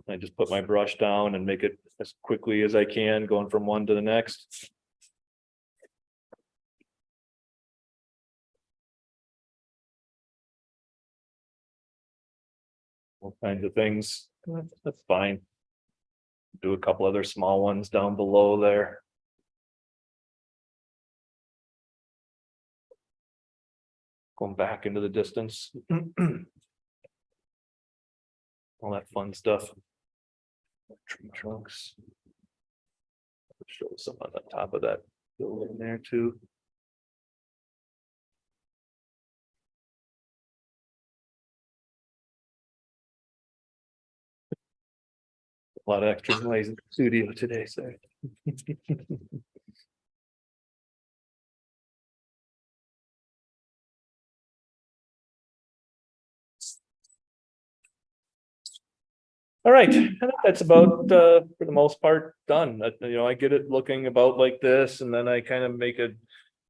I just put my brush down and make it as quickly as I can, going from one to the next. All kinds of things. That's fine. do a couple other small ones down below there. Going back into the distance. All that fun stuff. Tree trunks. Show some on the top of that building there too. A lot of extra noise in the studio today, so. All right, I think that's about for the most part done. I get it looking about like this, and then I kind of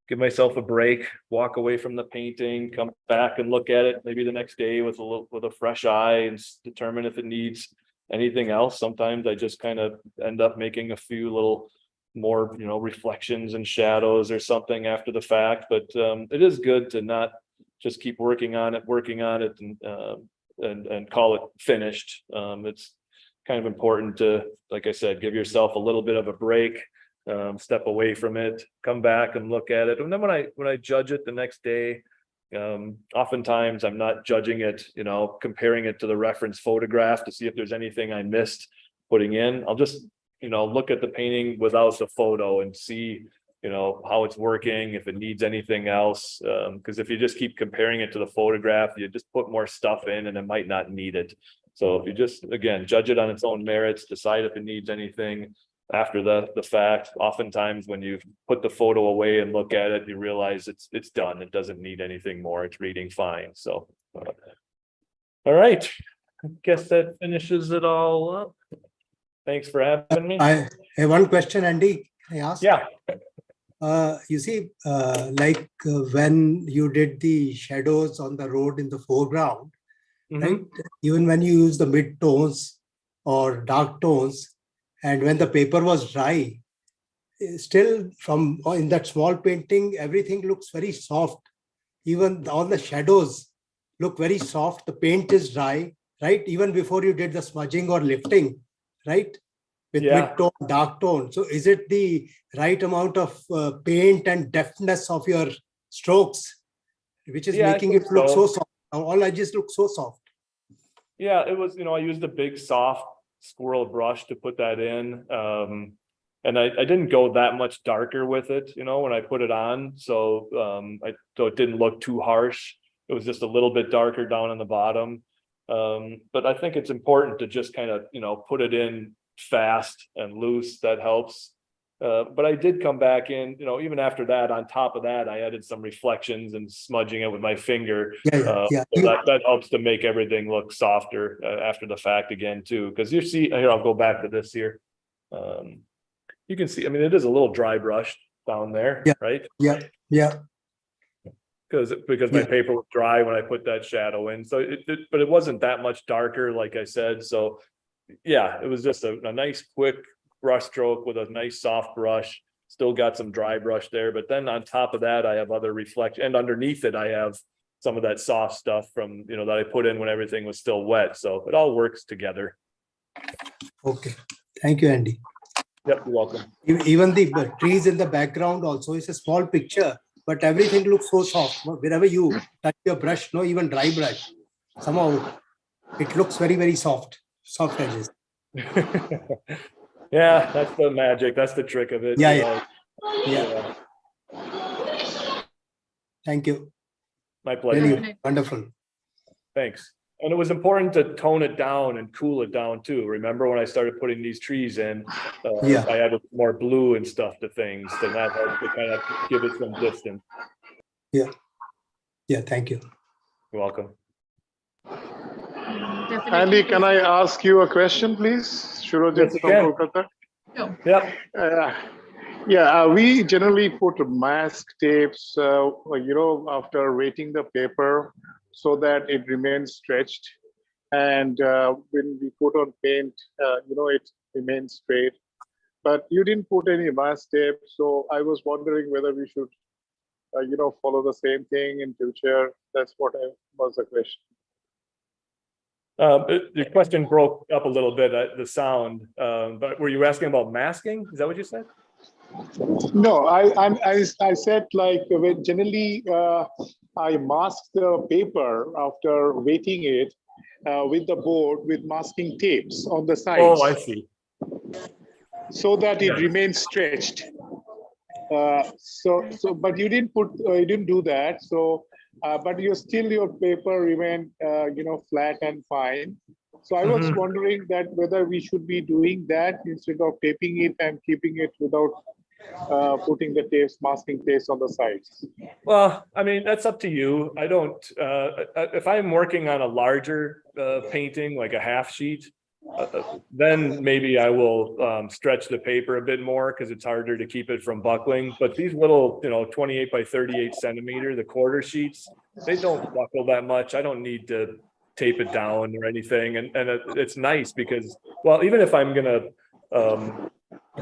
give myself a break, walk away from the painting, come back and look at it maybe the next day with a fresh eye and determine if it needs anything else. Sometimes I just kind of end up making a few little more, reflections and shadows or something after the fact. But it is good to not just keep working on it and call it finished. It's kind of important to, like I said, give yourself a little bit of a break, step away from it, come back and look at it. And then when I judge it the next day, oftentimes I'm not judging it, comparing it to the reference photograph to see if there's anything I missed putting in. I'll just, look at the painting without the photo and see, how it's working, if it needs anything else. Because if you just keep comparing it to the photograph, you just put more stuff in and it might not need it. So if you just, again, judge it on its own merits, decide if it needs anything after the fact. Oftentimes when you put the photo away and look at it, you realize it's done. It doesn't need anything more. It's reading fine. So, all right. I guess that finishes it all up. Thanks for having me. I have one question, Andy. Can I ask? Yeah. You see, when you did the shadows on the road in the foreground, right? Even when you use the mid tones or dark tones, and when the paper was dry, still in that small painting, everything looks very soft. Even all the shadows look very soft. The paint is dry, right? Even before you did the smudging or lifting, right? With mid-tone, dark tone. So is it the right amount of paint and deftness of your strokes, which is making it look so soft? All edges look so soft. Yeah, it was, I used a big soft squirrel brush to put that in. And I didn't go that much darker with it, when I put it on. So so it didn't look too harsh. It was just a little bit darker down on the bottom. But I think it's important to just kind of, put it in fast and loose. That helps. But I did come back in, even after that, on top of that, I added some reflections and smudging it with my finger. So that helps to make everything look softer after the fact again, too. Because you see, here, I'll go back to this here. You can see, it is a little dry brushed down there, right? Yeah. Because my paper was dry when I put that shadow in. So but it wasn't that much darker, like I said. So yeah, it was just a nice quick brush stroke with a nice soft brush. Still got some dry brush there, but then on top of that, I have other reflection, and underneath it, I have some of that soft stuff from, that I put in when everything was still wet. So it all works together. Okay. Thank you, Andy. Yep, you're welcome. Even the trees in the background also is a small picture, but everything looks so soft. Wherever you touch your brush, no, even dry brush, somehow it looks very, very soft edges. Yeah, that's the magic. That's the trick of it. Yeah. Thank you. My pleasure. Really wonderful. Thanks. And it was important to tone it down and cool it down too. Remember when I started putting these trees in, I added more blue and stuff to things, and that helped to kind of give it some distance. Yeah, thank you. You're welcome. Andy, can I ask you a question, please? Yes, from Kolkata. Yep. We generally put mask tapes, after rating the paper so that it remains stretched. And when we put on paint, it remains straight. But you didn't put any mask tape. So I was wondering whether we should, follow the same thing in future. That's what was the question. Your question broke up a little bit at the sound, but were you asking about masking? Is that what you said? No, I said like when generally I mask the paper after weighting it with the board with masking tapes on the sides. Oh, I see. So that it Yeah. remains stretched. But you didn't do that. So, but your paper remained, flat and fine. So I was wondering that whether we should be doing that instead of taping it and keeping it without putting the tapes, masking tapes on the sides. Well, I mean, that's up to you. I don't, if I'm working on a larger painting, like a half sheet, then maybe I will stretch the paper a bit more because it's harder to keep it from buckling. But these little, 28 by 38 centimeter, the quarter sheets, they don't buckle that much. I don't need to tape it down or anything. And it's nice because, well, even if I'm gonna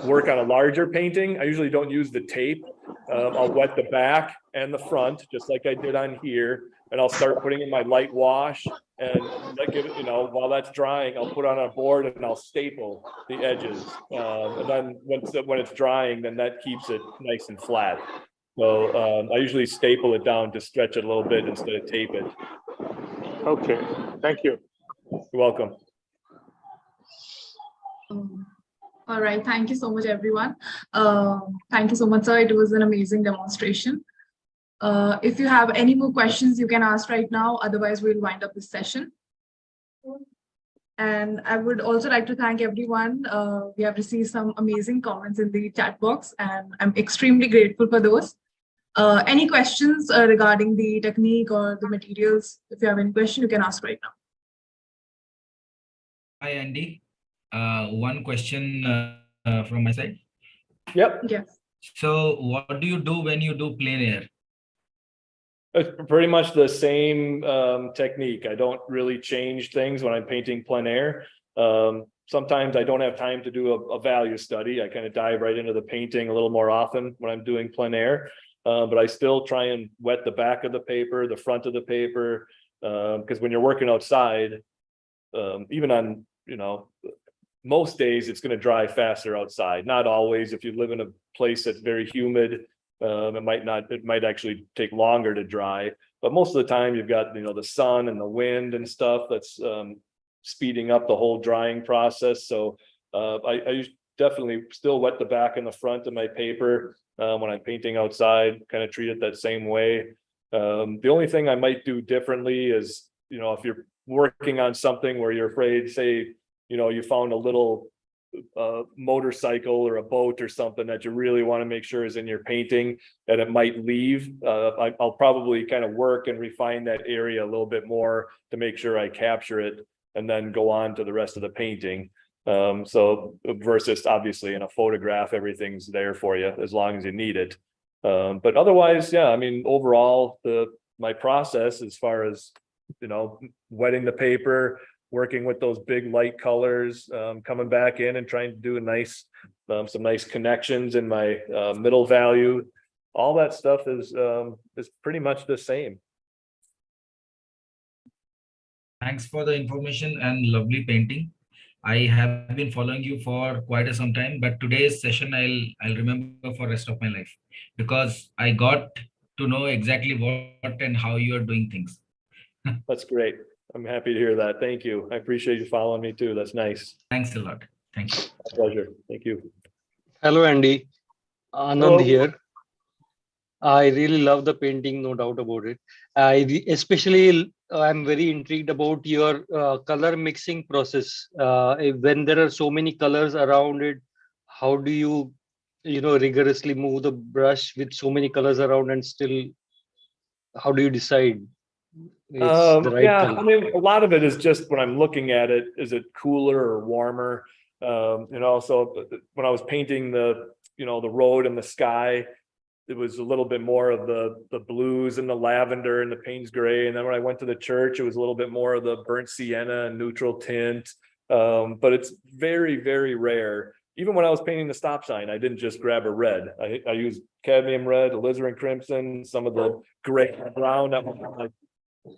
work on a larger painting, I usually don't use the tape. I'll wet the back and the front, just like I did on here. And I'll start putting in my light wash, and while that's drying, I'll put on a board and I'll staple the edges. And then when it's drying, then that keeps it nice and flat. So I usually staple it down to stretch it a little bit instead of tape it. Okay, thank you. You're welcome. All right, thank you so much, everyone. Thank you so much, sir. It was an amazing demonstration. If you have any more questions, you can ask right now. Otherwise, we'll wind up this session. And I would also like to thank everyone. We have received some amazing comments in the chat box, and I'm extremely grateful for those. Any questions regarding the technique or the materials? If you have any question, you can ask right now. Hi, Andy. One question from my side. Yep. Yes. So what do you do when you do plein air? It's pretty much the same technique. I don't really change things when I'm painting plein air. Sometimes I don't have time to do a value study. I kind of dive right into the painting a little more often when I'm doing plein air. But I still try and wet the back of the paper, the front of the paper, because when you're working outside, even on, most days it's going to dry faster outside. Not always. If you live in a place that's very humid, it might actually take longer to dry, but most of the time you've got, the sun and the wind and stuff that's speeding up the whole drying process. So I definitely still wet the back and the front of my paper when I'm painting outside, kind of treat it that same way. The only thing I might do differently is, if you're working on something where you're afraid, say, you found a little motorcycle or a boat or something that you really want to make sure is in your painting and it might leave, I'll probably kind of work and refine that area a little bit more to make sure I capture it and then go on to the rest of the painting. So versus obviously in a photograph, everything's there for you as long as you need it. But otherwise, yeah, I mean, overall, my process as far as, wetting the paper, working with those big light colors, coming back in and trying to do some nice connections in my middle value. All that stuff is pretty much the same. Thanks for the information and lovely painting. I have been following you for quite some time, but today's session I'll remember for the rest of my life because I got to know exactly what and how you are doing things. That's great. I'm happy to hear that. Thank you. I appreciate you following me too. That's nice. Thanks a lot. Thank you. My pleasure. Thank you. Hello, Andy. Anand Hello. here. I really love the painting, no doubt about it. I'm very intrigued about your color mixing process. When there are so many colors around it, how do you, rigorously move the brush with so many colors around and still, how do you decide? It's the right color. I mean, a lot of it is just when I'm looking at it, is it cooler or warmer? So when I was painting the road and the sky, it was a little bit more of the blues and the lavender and the Payne's gray. And then when I went to the church, it was a little bit more of the burnt sienna and neutral tint. But it's very, very rare. Even when I was painting the stop sign, I didn't just grab a red. I used cadmium red, alizarin crimson, some of the gray brown.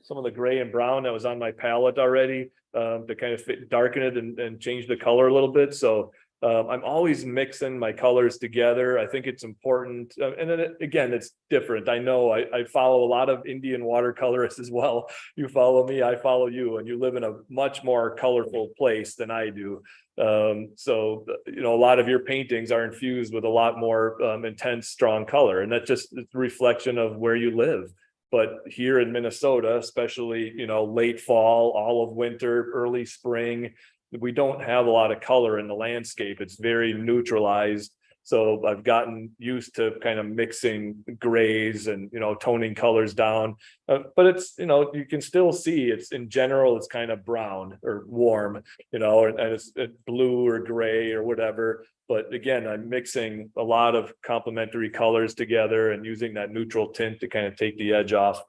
some of the gray and brown that was on my palette already to kind of darken it and change the color a little bit. So I'm always mixing my colors together. I think it's important. And then again, it's different. I know I follow a lot of Indian watercolorists as well. You follow me, I follow you, and you live in a much more colorful place than I do. So, you know, a lot of your paintings are infused with a lot more intense, strong color. And that's just a reflection of where you live. But here in Minnesota, especially, you know, late fall, all of winter, early spring, we don't have a lot of color in the landscape. It's very neutralized. So I've gotten used to kind of mixing grays and, you know, toning colors down. But it's, you know, you can still see it's in general, it's kind of brown or warm, you know, and it's blue or gray or whatever. But again, I'm mixing a lot of complementary colors together and using that neutral tint to kind of take the edge off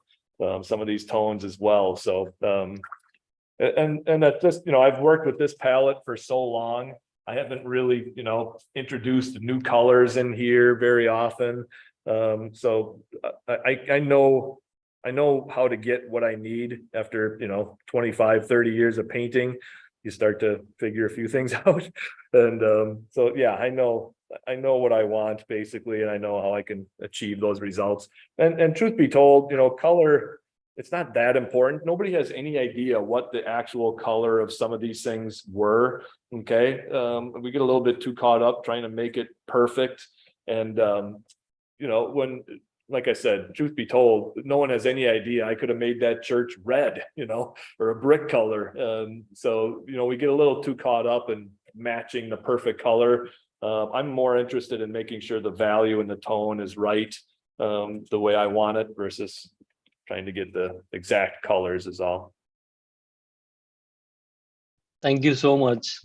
some of these tones as well. So, and that's just, you know, I've worked with this palette for so long. I haven't really, you know, introduced new colors in here very often. So I know how to get what I need after, you know, 25, 30 years of painting. You start to figure a few things out. And so, yeah, I know what I want basically, and I know how I can achieve those results. And truth be told, you know, color, it's not that important. Nobody has any idea what the actual color of some of these things were. Okay. We get a little bit too caught up trying to make it perfect. And, you know, when, like I said, truth be told, no one has any idea. I could have made that church red, you know, or a brick color. So, you know, we get a little too caught up in matching the perfect color. I'm more interested in making sure the value and the tone is right, the way I want it versus trying to get the exact colors is all. Thank you so much.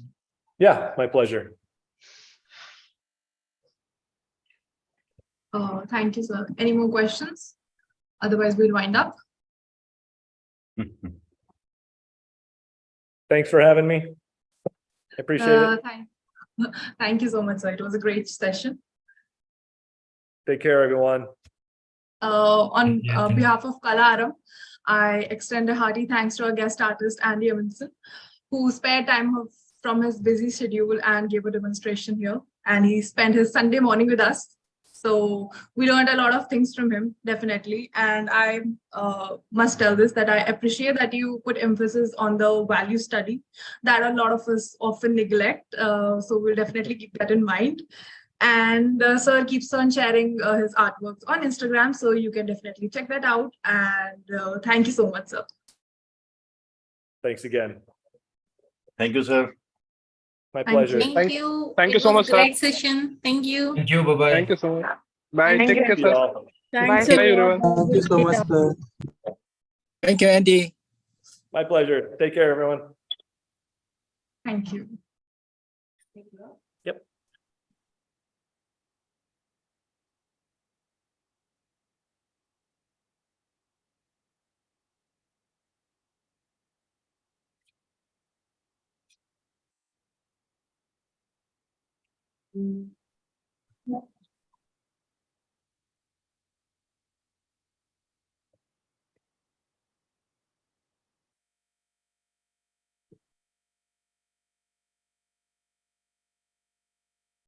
Yeah, my pleasure. Thank you, sir. Any more questions? Otherwise, we'll wind up. Thanks for having me. I appreciate it. Thank you so much, sir. It was a great session. Take care, everyone. On behalf of Kalaarambh, I extend a hearty thanks to our guest artist, Andy Evansen, who spared time from his busy schedule and gave a demonstration here. And he spent his Sunday morning with us. So we learned a lot of things from him, definitely. And I must tell this, that I appreciate that you put emphasis on the value study that a lot of us often neglect. So we'll definitely keep that in mind. And sir keeps on sharing his artworks on Instagram, so you can definitely check that out. And thank you so much, sir. Thanks again. Thank you, sir. My pleasure. Thank you. Thank you so much, sir. Great session. Thank you. Thank you. Bye-bye. Thank you so much. Bye. Thank Take you. care, sir. Thanks, Bye, everyone. Thank you so much, sir. Thank you, Andy. My pleasure. Take care, everyone. Thank you. Yep.